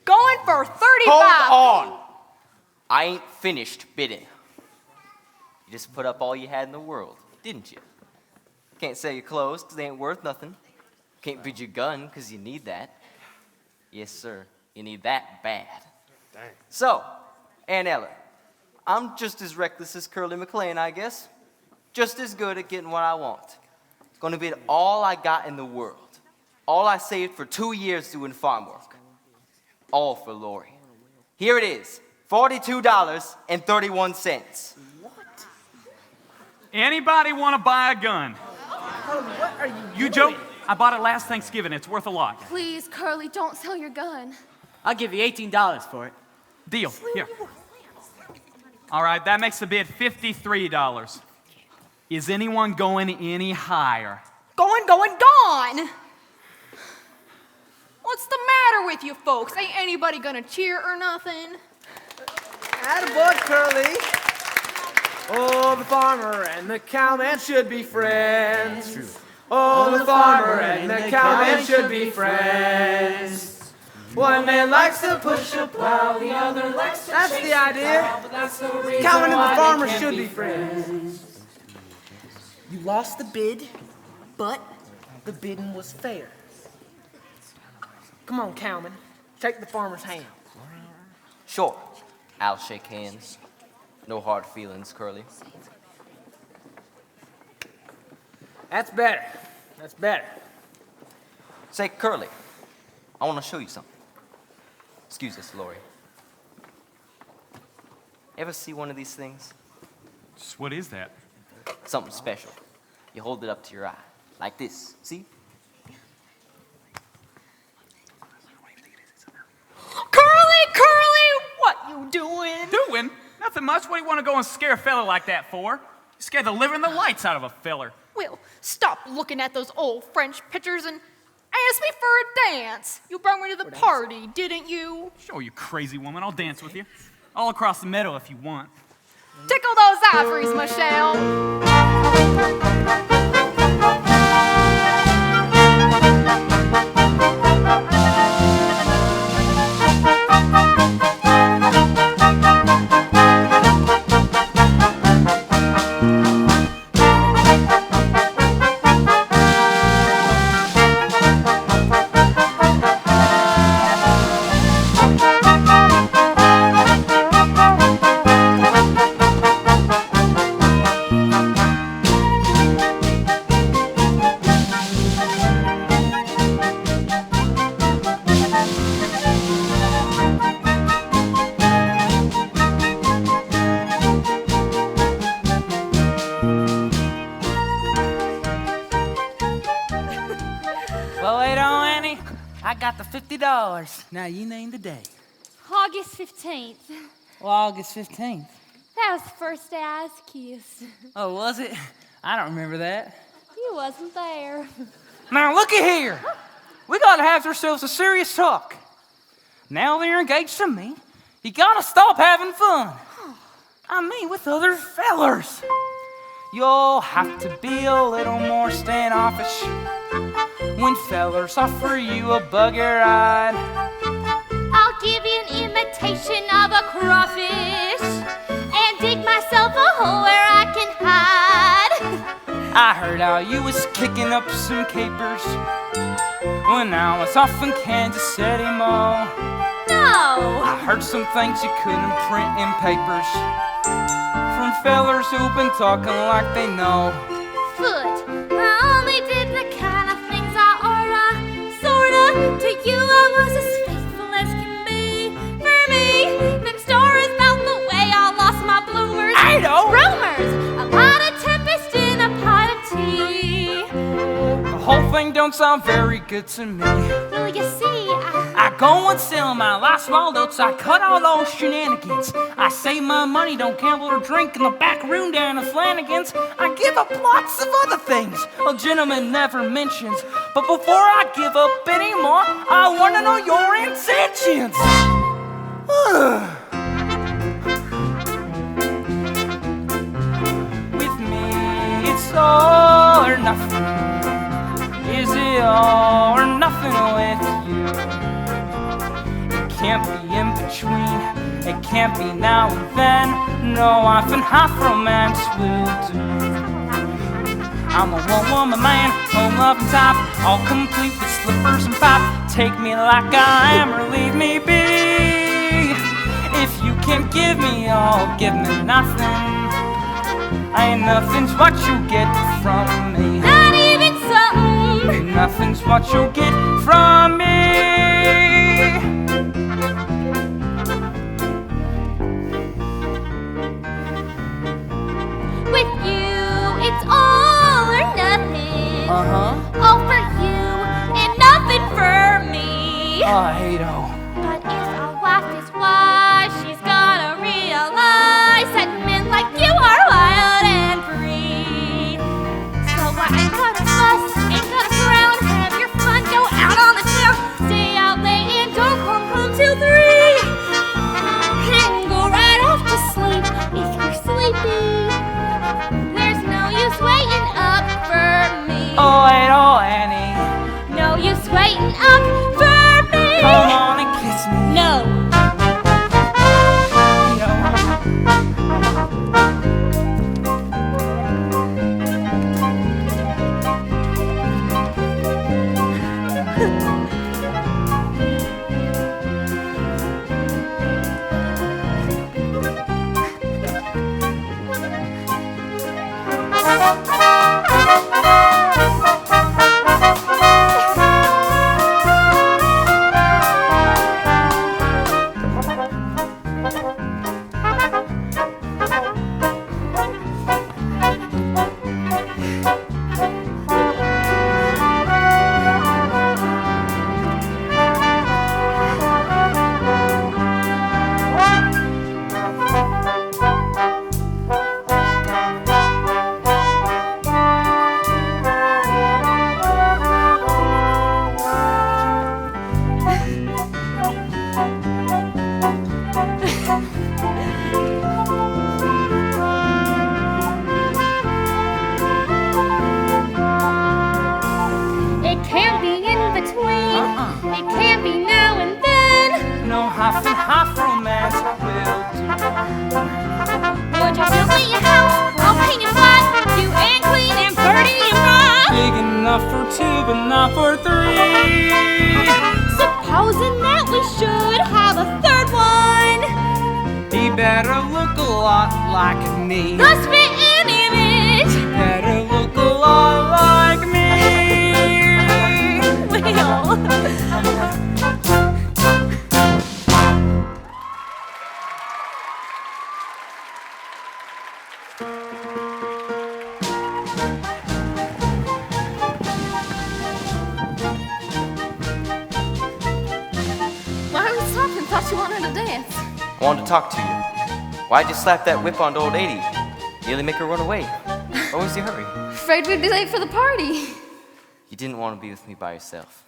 Going for 35. Hold on. I ain't finished bidding. You just put up all you had in the world, didn't you? Can't sell your clothes because they ain't worth nothing. Can't bid your gun because you need that. Yes, sir. You need that bad. Dang. So, Aunt Ella, I'm just as reckless as Curly McLean, I guess. Just as good at getting what I want. Gonna bid all I got in the world. All I saved for 2 years doing farm work. All for Lori. Here it is, $42.31. Anybody want to buy a gun? What are You, Joe? I bought it last Thanksgiving. It's worth a lot. Please, Curly, don't sell your gun. I'll give you $18 for it. Deal. Here. All right, that makes the bid $53. Is anyone going any higher? Gone. What's the matter with you folks? Ain't anybody gonna cheer or nothing? Attaboy, Curly. Oh, the farmer and the cowman should be friends. Oh, the farmer and the cowman should be friends. One man likes to push a plow, the other likes to That's the idea. Cowman and the farmer should be friends. You lost the bid, but the bidding was fair. Come on, cowman. Shake the farmer's hand. Sure, I'll shake hands. No hard feelings, Curly. That's better. That's better. Say, Curly, I want to show you something. Excuse us, Lori. Ever see one of these things? What is that? Something special. You hold it up to your eye, like this. See? Curly, what you doing? Doing? Nothing much. What do you want to go and scare a fella like that for? You scared the living the lights out of a feller. Will, stop looking at those old French pictures and ask me for a dance. You brought me to the party, didn't you? Sure, you crazy woman. I'll dance with you. All across the meadow if you want. Tickle those ivories, Michelle. $50. Now you name the day. August 15th. Well, August 15th. That was the first day I was kissed. Oh, was it? I don't remember that. You wasn't there. Now look at here. We gotta have ourselves a serious talk. Now that you're engaged to me, you gotta stop having fun. I mean, with other fellers. You'll have to be a little more standoffish when fellers offer you a buggy ride. I'll give you an imitation of a crawfish and dig myself a hole where I can hide. I heard how you was kicking up some capers when I was off in Kansas City Mall. No! I heard some things you couldn't print in papers from fellers who've been talking like they know. Foot, with you I was as faithful as can be. For me, them stories about the way I lost my bloomers. I know. Rumors, a lot of tempest in a pot of tea. The whole thing don't sound very good to me. Well, you see, I go and sell my last small notes. I cut all those shenanigans. I save my money, don't gamble or drink in the back room down at Flanagan's. I give up lots of other things a gentleman never mentions. But before I give up any more, I want to know your intentions. With me, it's all or nothing. Is it all or nothing with you? It can't be in between. It can't be now and then. No half and half romance will do. I'm a one-woman man, home loving type, all complete with slippers and pipe. Take me like I am or leave me be. If you can't give me all, give me nothing. Ain't nothing's what you get from me. not even something. Nothing's what you'll get from me. With you, it's all or nothing. All for you and nothing for me. I know. But if a wife is wise, she's gotta realize that men like you are wild and free. So I ain't gonna fuss, ain't gonna frown, have your fun, go out on the town, stay out late and don't come home till 3. And go right off to sleep if you're sleepy. There's no use waiting up for me. Oh, wait, oh, Annie. No use waiting up for me. Come on and kiss me. No. half and half romance will do. Would you build me a house? I'll paint it white. You ain't clean and pretty and bright. Big enough for two, but not for three. Supposing that we should have a third one. He better look a lot like me. The spitting image. He better look a lot like me. Why are we stopping? Thought you wanted to dance. I wanted to talk to you. Why'd you slap that whip onto old 80? Nearly make her run away. What was your hurry? Afraid we'd be late for the party. You didn't want to be with me by yourself.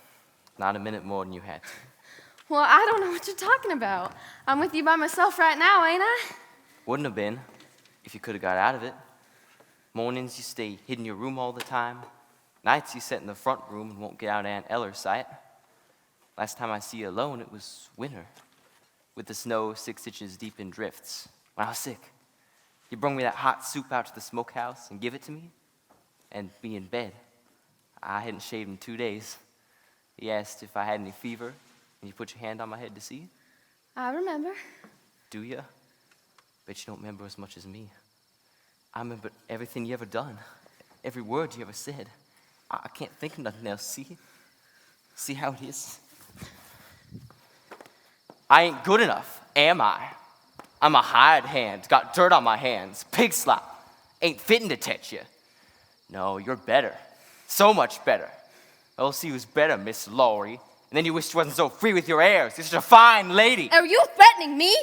Not a minute more than you had to. Well, I don't know what you're talking about. I'm with you by myself right now, ain't I? Wouldn't have been if you could have got out of it. Mornings you stay hid in your room all the time. Nights you sit in the front room and won't get out of Aunt Eller's sight. Last time I see you alone, it was winter, with the snow 6 inches deep in drifts. When I was sick, you brought me that hot soup out to the smokehouse and give it to me, and be in bed. I hadn't shaved in 2 days. He asked if I had any fever, and you put your hand on my head to see. I remember. Do you? Bet you don't remember as much as me. I remember everything you ever done, every word you ever said. I can't think of nothing else. See how it is? I ain't good enough, am I? I'm a hired hand, got dirt on my hands, pig slop. Ain't fitting to touch you. No, you're better. So much better. Else you was better, Miss Laurie. And then you wished you wasn't so free with your airs. You're such a fine lady. Are you threatening me?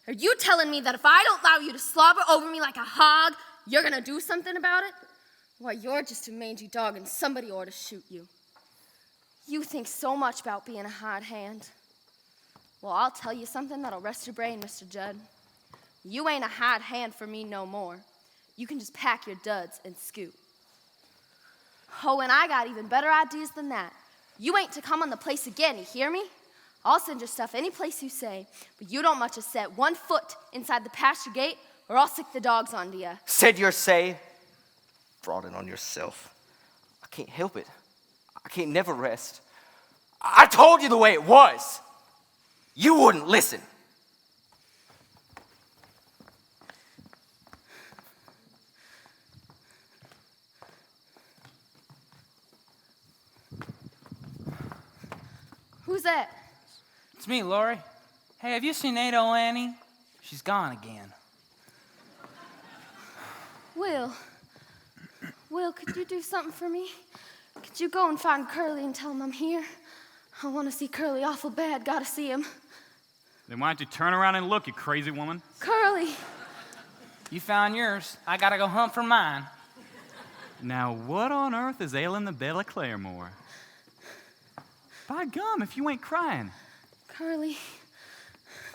Are you telling me that if I don't allow you to slobber over me like a hog, you're gonna do something about it? Why, you're just a mangy dog and somebody ought to shoot you. You think so much about being a hard hand. Well, I'll tell you something that'll rest your brain, Mr. Judd. You ain't a hard hand for me no more. You can just pack your duds and scoot. Oh, and I got even better ideas than that. You ain't to come on the place again, you hear me? I'll send your stuff any place you say, but you don't much as set 1 foot inside the pasture gate, or I'll sick the dogs onto you. Said your say. Brought it on yourself. I can't help it. I can't never rest. I told you the way it was. You wouldn't listen. Who's that? It's me, Laurie. Hey, have you seen Ada Annie? She's gone again. Will, could you do something for me? Could you go and find Curly and tell him I'm here? I want to see Curly awful bad. Gotta see him. Then why don't you turn around and look, you crazy woman? Curly! You found yours. I gotta go hunt for mine. Now, what on earth is ailing the Bella Claremore? By gum, if you ain't crying. Curly,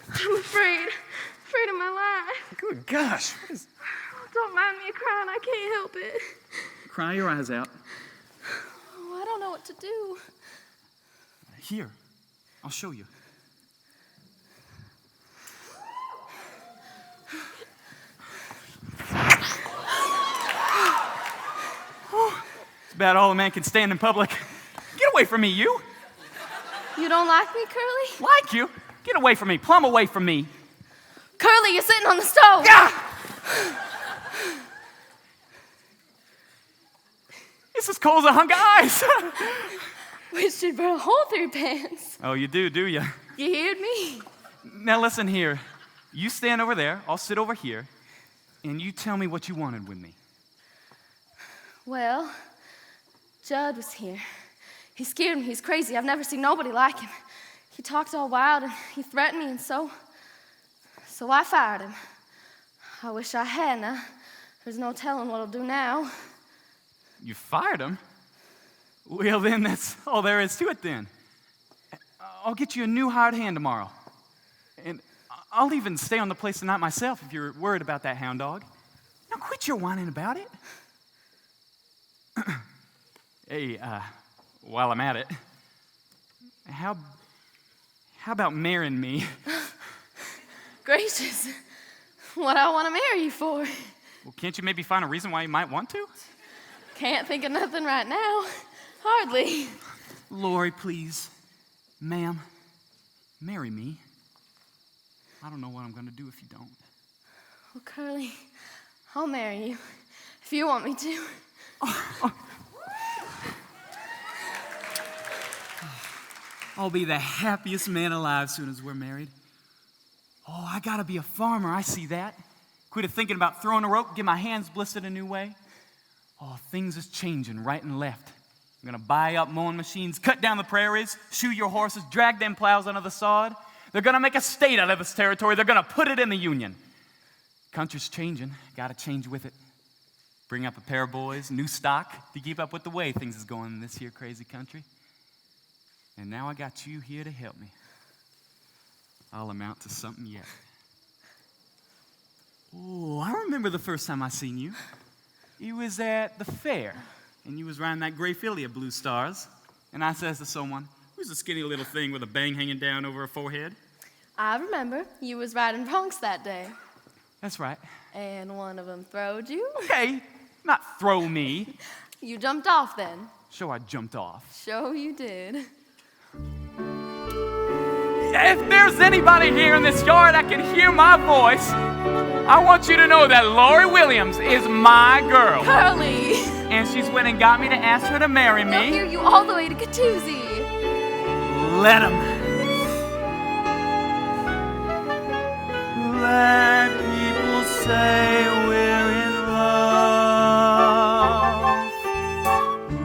I'm afraid of my life. Good gosh. Don't mind me crying, I can't help it. Cry your eyes out. Oh, I don't know what to do. Here, I'll show you. It's about all a man can stand in public. Get away from me, you. You don't like me, Curly? Like you? Get away from me, plumb away from me. Curly, you're sitting on the stove. Yeah! It's as cold as a hunk of ice. We should burn a hole through your pants. Oh, you do you? You heard me? Now listen here. You stand over there, I'll sit over here, and you tell me what you wanted with me. Well, Judd was here. He scared me. He's crazy. I've never seen nobody like him. He talked all wild, and he threatened me, and so I fired him. I wish I hadn't. There's no telling what he'll do now. You fired him? Well, then that's all there is to it then. I'll get you a new hired hand tomorrow. And I'll even stay on the place tonight myself if you're worried about that hound dog. Now quit your whining about it. Hey, while I'm at it, how about marrying me? Gracious, what I want to marry you for? Well, can't you maybe find a reason why you might want to? Can't think of nothing right now. Hardly. Laurie, please. Ma'am, marry me. I don't know what I'm going to do if you don't. Well, Curly, I'll marry you if you want me to. I'll be the happiest man alive soon as we're married. Oh, I gotta be a farmer, I see that. Quit thinking about throwing a rope, get my hands blistered a new way. Oh, things is changing right and left. I'm gonna buy up mowing machines, cut down the prairies, shoe your horses, drag them plows under the sod. They're gonna make a state out of this territory. They're gonna put it in the Union. Country's changing, gotta change with it. Bring up a pair of boys, new stock, to keep up with the way things is going in this here crazy country. And now I got you here to help me. I'll amount to something yet. Oh, I remember the first time I seen you. You was at the fair, and you was riding that gray filly of Blue Stars. And I says to someone, who's a skinny little thing with a bang hanging down over her forehead? I remember. You was riding broncs that day. That's right. And one of them throwed you? Okay, not throw me. You jumped off then? Sure, I jumped off. Sure you did. If there's anybody here in this yard that can hear my voice, I want you to know that Laurie Williams is my girl. Curly! And she's went and got me to ask her to marry me. They'll hear you all the way to Catoozy. Let 'em. Let people say we're in love. Who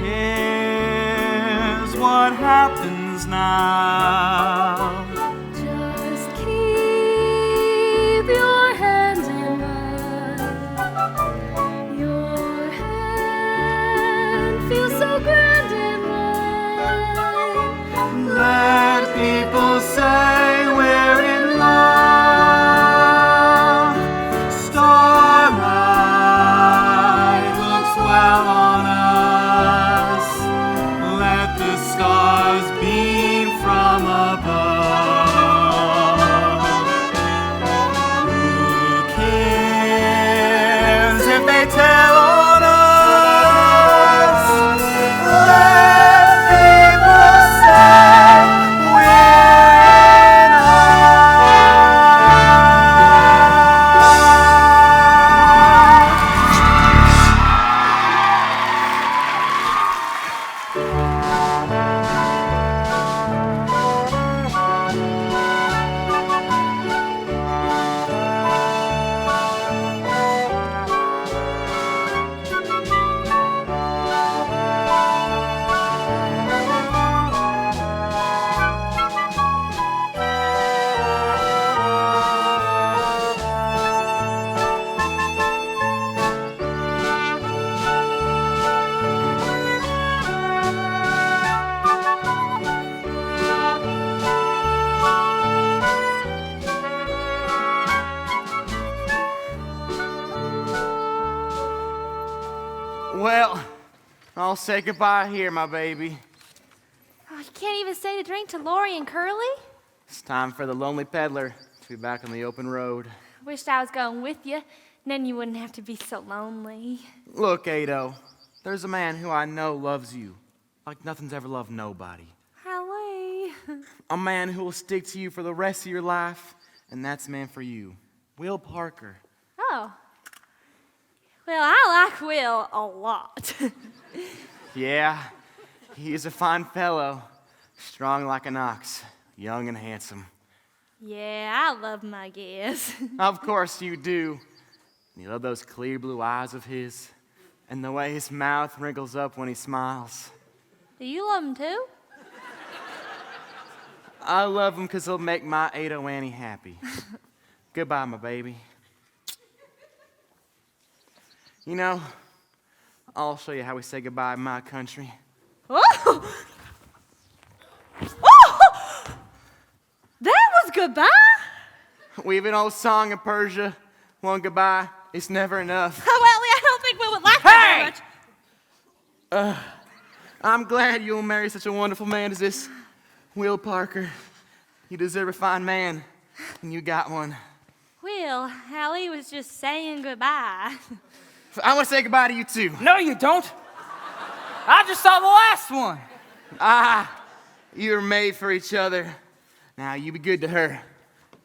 cares what happens now? Just keep your hand in mine. Your hand feels so grand in mine. Let people say we're in love. Starlight looks well on us. Let the stars beam from above. Who cares if they tell on us? Let people say we're in Well, I'll say goodbye here, my baby. Oh, you can't even say the drink to Lori and Curly? It's time for the lonely peddler to be back on the open road. Wished I was going with you, then you wouldn't have to be so lonely. Look, Ado, there's a man who I know loves you like nothing's ever loved nobody. Hallie. A man who will stick to you for the rest of your life, and that's the man for you, Will Parker. Oh. Well, I like Will a lot. Yeah, he is a fine fellow, strong like an ox, young and handsome. Yeah, I love my guess. Of course you do. And you love those clear blue eyes of his, and the way his mouth wrinkles up when he smiles. Do you love him too? I love him because he'll make my Ado Annie happy. Goodbye, my baby. You know, I'll show you how we say goodbye in my country. Oh! Oh! That was goodbye? We have an old song in Persia, one goodbye, it's never enough. Well, I don't think we would like that very much. I'm glad you'll marry such a wonderful man as this Will Parker. You deserve a fine man, and you got one. Will, Hallie was just saying goodbye. I want to say goodbye to you too. No, you don't. I just saw the last one. You're made for each other. Now, you be good to her,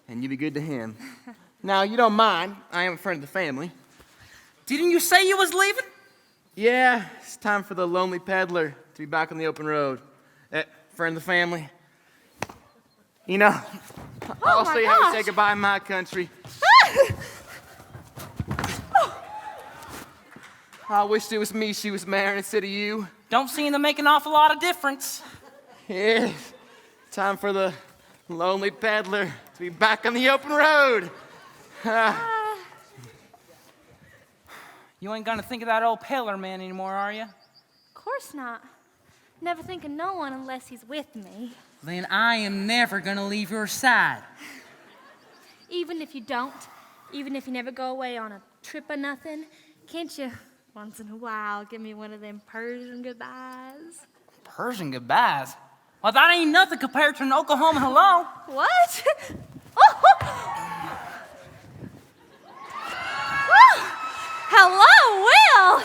and you be good to him. Now, you don't mind. I am a friend of the family. Didn't you say you was leaving? Yeah, it's time for the lonely peddler to be back on the open road. Friend of the family. You know, I'll show you how to say goodbye in my country. I wished it was me she was marrying instead of you. Don't seem to make an awful lot of difference. Yeah, time for the lonely peddler to be back on the open road. You ain't gonna think of that old peddler man anymore, are you? Of course not. Never think of no one unless he's with me. Then I am never gonna leave your side. Even if you don't, even if you never go away on a trip or nothing, can't you, once in a while, give me one of them Persian goodbyes? Persian goodbyes? Well, that ain't nothing compared to an Oklahoma hello. What? Oh. Oh. Hello, Will!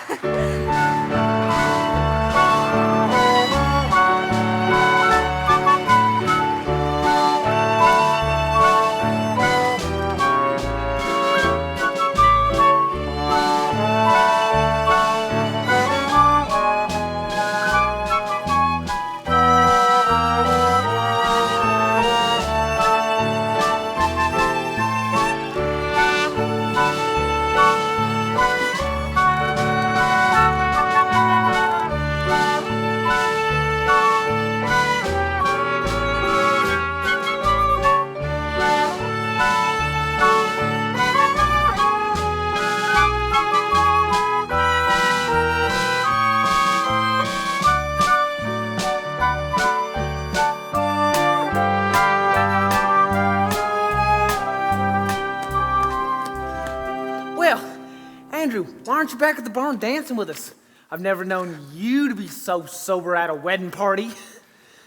Andrew, why aren't you back at the barn dancing with us? I've never known you to be so sober at a wedding party.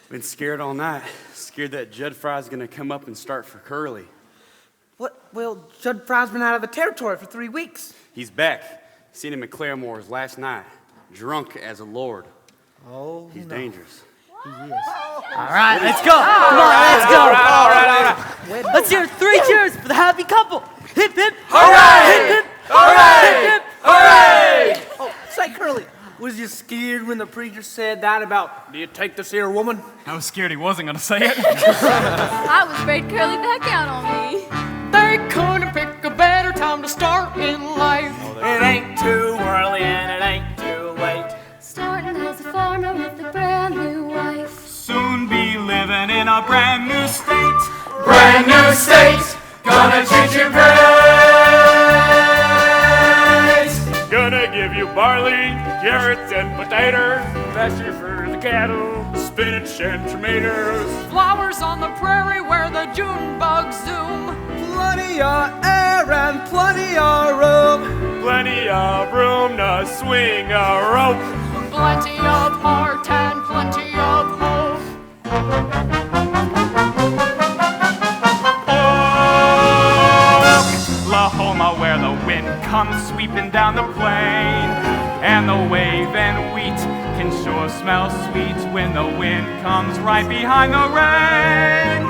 Been scared all night. Scared that Judd Fry's gonna come up and start for Curly. What? Well, Judd Fry's been out of the territory for 3 weeks. He's back. Seen him at Claremore's last night. Drunk as a lord. Oh, He's dangerous. He is. All right, let's go. Come on, let's go. All right. Let's hear 3 cheers for the happy couple. Hip, hip. Hooray! Hip, hip. Hooray! Hip, hip. Hooray! Oh, say, Curly, was you scared when the preacher said that about, do you take this here woman? I was scared he wasn't going to say it. I was afraid Curly back out on me. They couldn't pick a better time to start in life. It ain't too early and it ain't too late. Starting as a farmer with a brand new wife. Soon be living in a brand new state. Brand new state, gonna treat you great. Gonna give you barley, carrots, and potatoes. Pasture for the cattle, spinach and tomatoes. Flowers on the prairie where the June bugs zoom. Plenty of air and plenty of room. Plenty of room to swing a rope. Plenty of heart and plenty of hope. Oklahoma, where the wind comes sweeping down the plain, and the wave and wheat can sure smell sweet when the wind comes right behind the rain.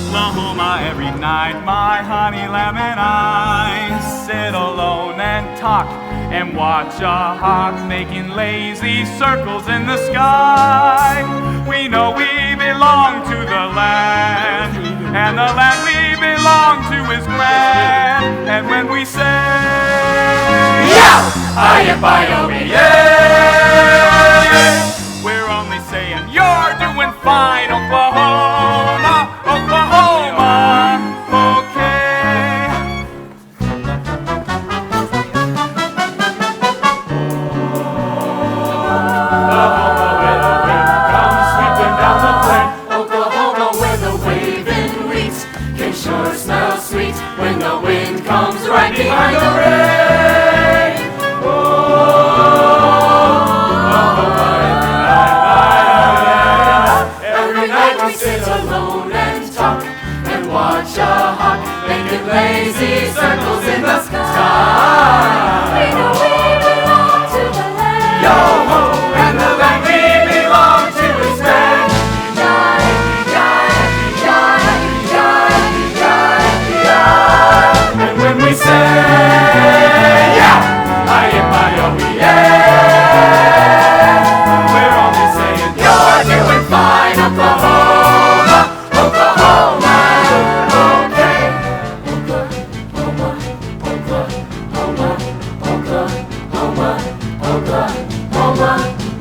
Oklahoma, every night my honey lamb and I sit alone and talk and watch a hawk making lazy circles in the sky. We know we belong to the land, and the land we belong to is grand. And when we say, yeah, I-M-I-O-E-A, we're only saying you're doing fine, Oklahoma, Oklahoma, okay. Oklahoma, where the wind comes sweeping down the plain. Oklahoma, where the waving wheat can sure smell sweet when the wind comes right behind the rain. Every night we sit alone and talk and watch a hawk making lazy circles in the sky. We know we belong to the land. Yo ho, and the land we belong to is grand. And when we say, yeah, I-M-I-O-E-A, we're only saying you're doing fine, Oklahoma, Oklahoma, okay. Oklahoma, Oklahoma, Oklahoma, Oklahoma,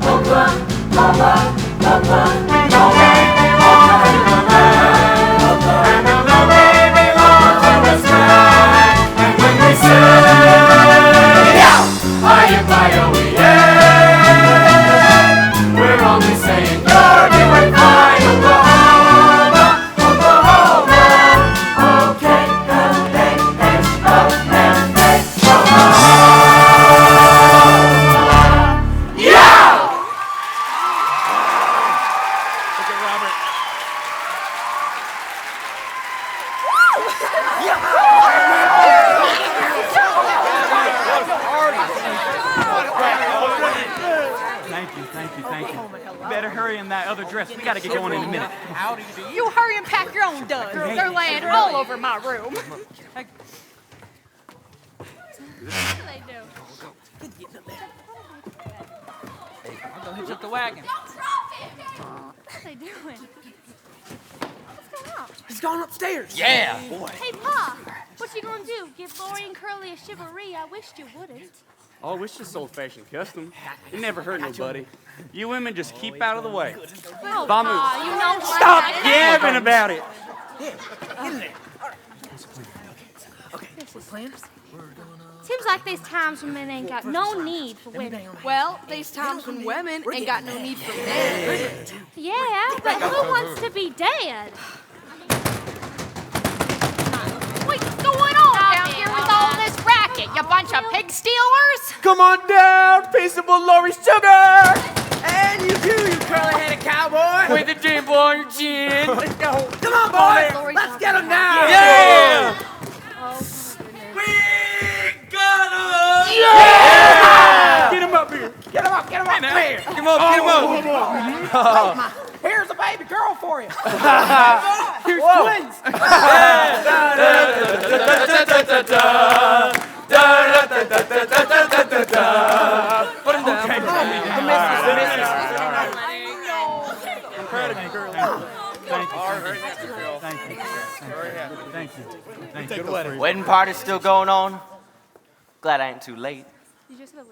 Oklahoma, Oklahoma. We know we belong to the land, and the land we belong to is grand. And when we say, yeah, I-M-I-O-E-A, we're only saying you're doing fine, Oklahoma, Oklahoma, okay, Oklahoma, yeah! Thank you. Better hurry in that other dress. We gotta get going in a minute. You hurry and pack your own duds. They're laying all over my room. I'll go hitch up the wagon. What are they doing? He's gone upstairs. Yeah. Hey, Pa, what you gonna do? Give Lori and Curly a chivalry? I wished you wouldn't. Oh, it's just old-fashioned custom. It never hurt nobody. You women just keep out of the way. Oh, Vamos. Pa, you know what? Stop yapping about it. Get in there. Okay, what's the plan? Seems like there's times when men ain't got no need for women. Well, there's times when women ain't got no need for men. Yeah, but who wants to be dead? What's going on down here with a bunch of pig stealers? Come on down, peaceable Lori Sugar! And you too, you curly-headed cowboy! With the dimple on your chin. Let's go. Come on, boys! Let's get him down! Yeah! We got him! Yeah! Get him up here! Get him up here! Get him up! Here's a baby girl for you! Here's twins! Put him down. I'm proud of you, girl. Thank you. Good wedding. Wedding party's still going on. Glad I ain't too late.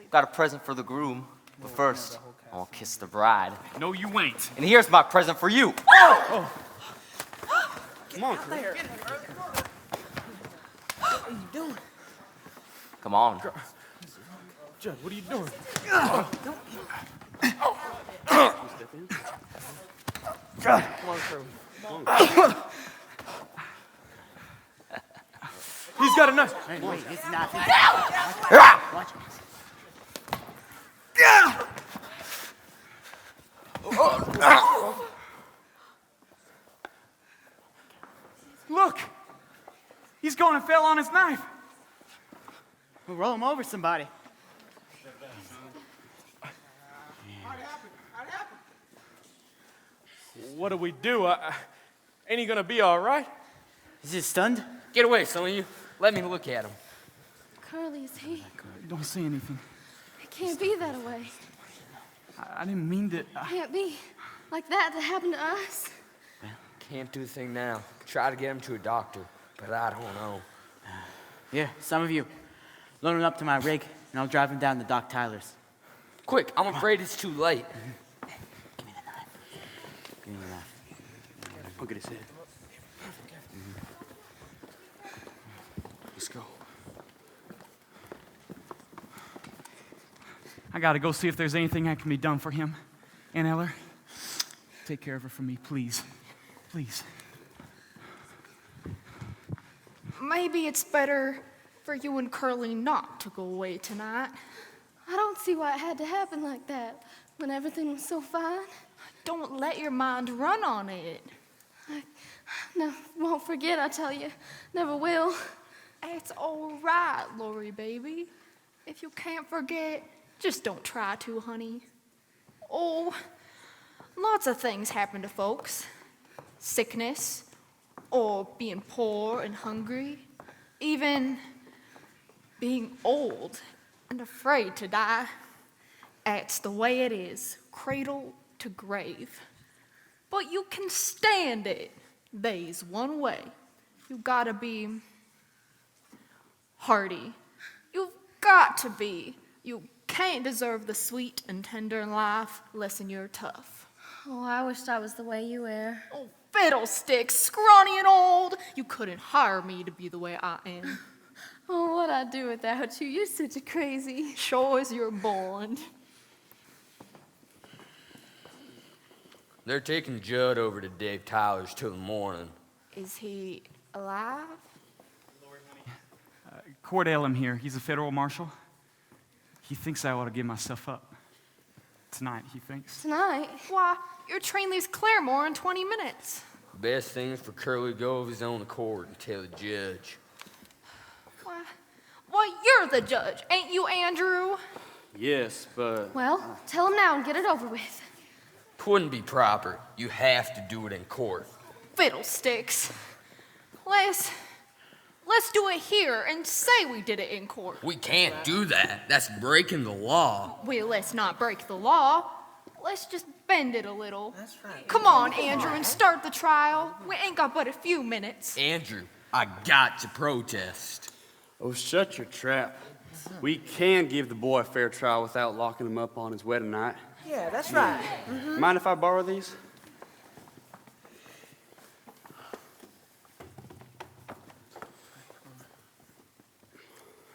Got a present for the groom, but first, I want to kiss the bride. No, you ain't. And here's my present for you. Oh. Come on, there. What are you doing? Come on. Judd, what are you doing? Come on, Curly. He's got a knife. Hey, wait, it's not. Watch Look! He's going and fell on his knife. We'll roll him over somebody. What do we do? Ain't he gonna be all right? Is he stunned? Get away, some of you. Let me look at him. Curly, is he? Don't say anything. It can't be that way. I didn't mean to. It can't be like that happened to us. Can't do a thing now. Try to get him to a doctor, but I don't know. Yeah, some of you. Load him up to my rig, and I'll drive him down to Doc Tyler's. Quick, I'm afraid it's too late. Give me the knife. Look at his head. Let's go. I gotta go see if there's anything that can be done for him. Aunt Eller, take care of her for me, please. Please. Maybe it's better for you and Curly not to go away tonight. I don't see why it had to happen like that when everything was so fine. Don't let your mind run on it. I won't forget, I tell you. Never will. It's all right, Lori, baby. If you can't forget, just don't try to, honey. Oh, lots of things happen to folks. Sickness, or being poor and hungry, even being old and afraid to die. That's the way it is, cradle to grave. But you can stand it. They's one way. You gotta be hardy. You've got to be. You can't deserve the sweet and tender in life less you're tough. Oh, I wished I was the way you were. Oh, fiddlesticks, scrawny and old. You couldn't hire me to be the way I am. Oh, what'd I do without you? You're such a crazy. Sure as you're born. They're taking Judd over to Dave Tyler's till the morning. Is he alive? Cordell him here. He's a federal marshal. He thinks I ought to give myself up. Tonight, he thinks. Tonight? Why, your train leaves Claremore in 20 minutes. Best thing is for Curly to go of his own accord and tell the judge. Why, you're the judge, ain't you, Andrew? Yes, but... Well, tell him now and get it over with. Wouldn't be proper. You have to do it in court. Fiddlesticks. Let's do it here and say we did it in court. We can't do that. That's breaking the law. Well, let's not break the law. Let's just bend it a little. That's right. Come on, Andrew, and start the trial. We ain't got but a few minutes. Andrew, I got to protest. Oh, shut your trap. We can give the boy a fair trial without locking him up on his wedding night. Yeah, that's right. Mm-hmm. Mind if I borrow these?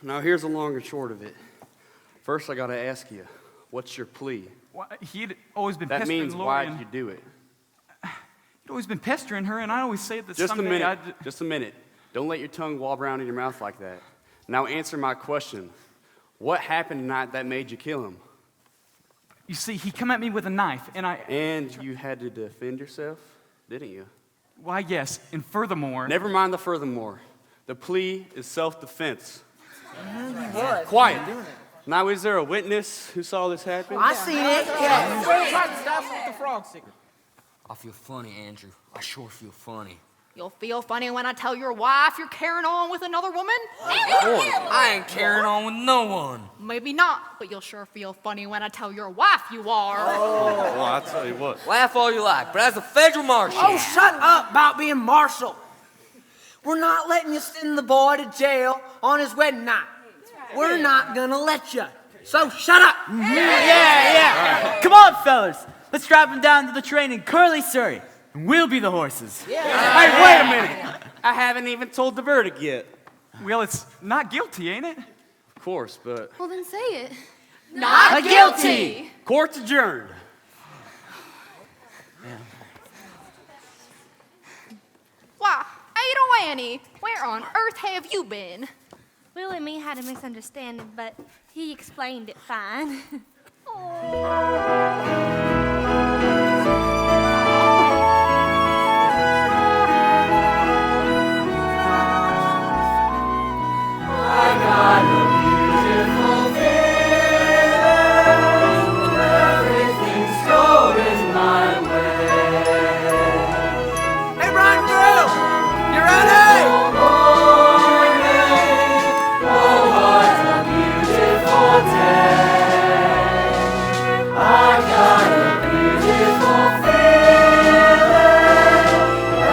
Now, here's the long and short of it. First, I got to ask you, what's your plea? Well, he'd always been that pestering means Lori. why'd you do it? He'd always been pestering her, and I always say that Just someday a minute. I'd... Just a minute. Don't let your tongue wobble around in your mouth like that. Now answer my question. What happened tonight that made you kill him? You see, he come at me with a knife, and And you had to defend yourself, didn't you? Why, yes, and furthermore... Never mind the furthermore. The plea is self-defense. What? Quiet. Now, is there a witness who saw this happen? I seen it. Yeah. I feel funny, Andrew. I sure feel funny. You'll feel funny when I tell your wife you're carrying on with another woman? I ain't carrying on with no one. Maybe not, but you'll sure feel funny when I tell your wife you are. Well, I'll tell you what. Laugh all you like, but as a federal marshal... Oh, shut up about being marshal. We're not letting you send the boy to jail on his wedding night. We're not gonna let you. So shut up. Yeah. Come on, fellas. Let's drive him down to the train in Curly, Surrey. And we'll be the horses. Hey, wait a minute. I haven't even told the verdict yet. Well, it's not guilty, ain't it? Of course, but... Well, then say it. Not guilty. Court's adjourned. Why, Ada Annie, where on earth have you been? Will and me had a misunderstanding, but he explained it fine. I got a beautiful feeling, everything's going my way. Hey, Ryan Drew, you ready? Oh, what a beautiful day. I got a beautiful feeling,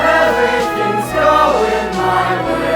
everything's going my way.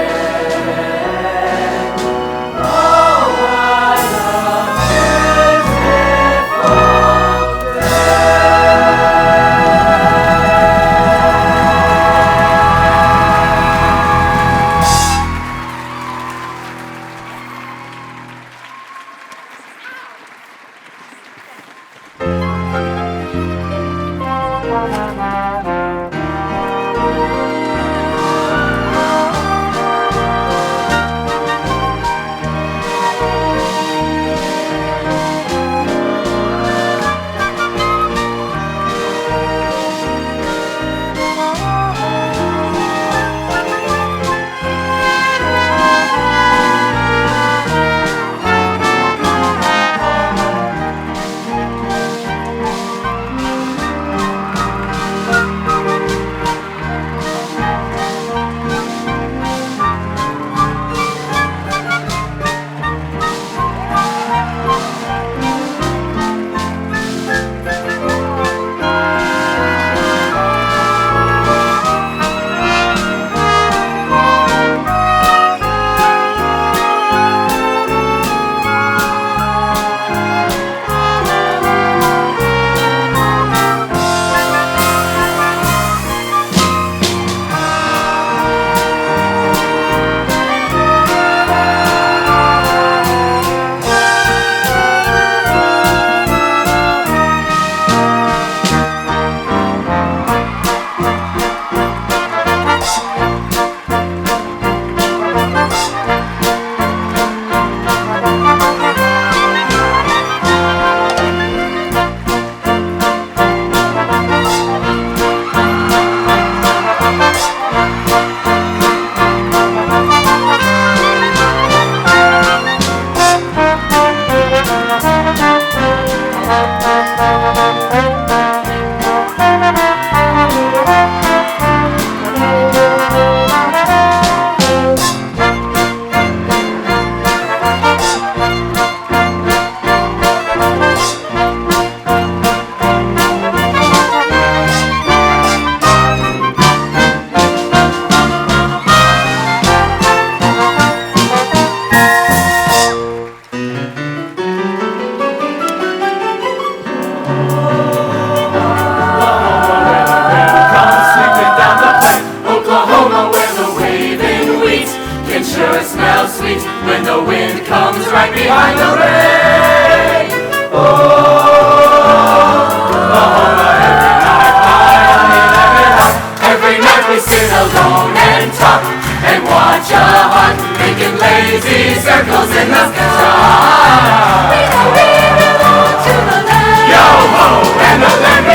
Alone and talk and watch a heart. making lazy circles in the sky. We belong to the land. Yo ho, and the land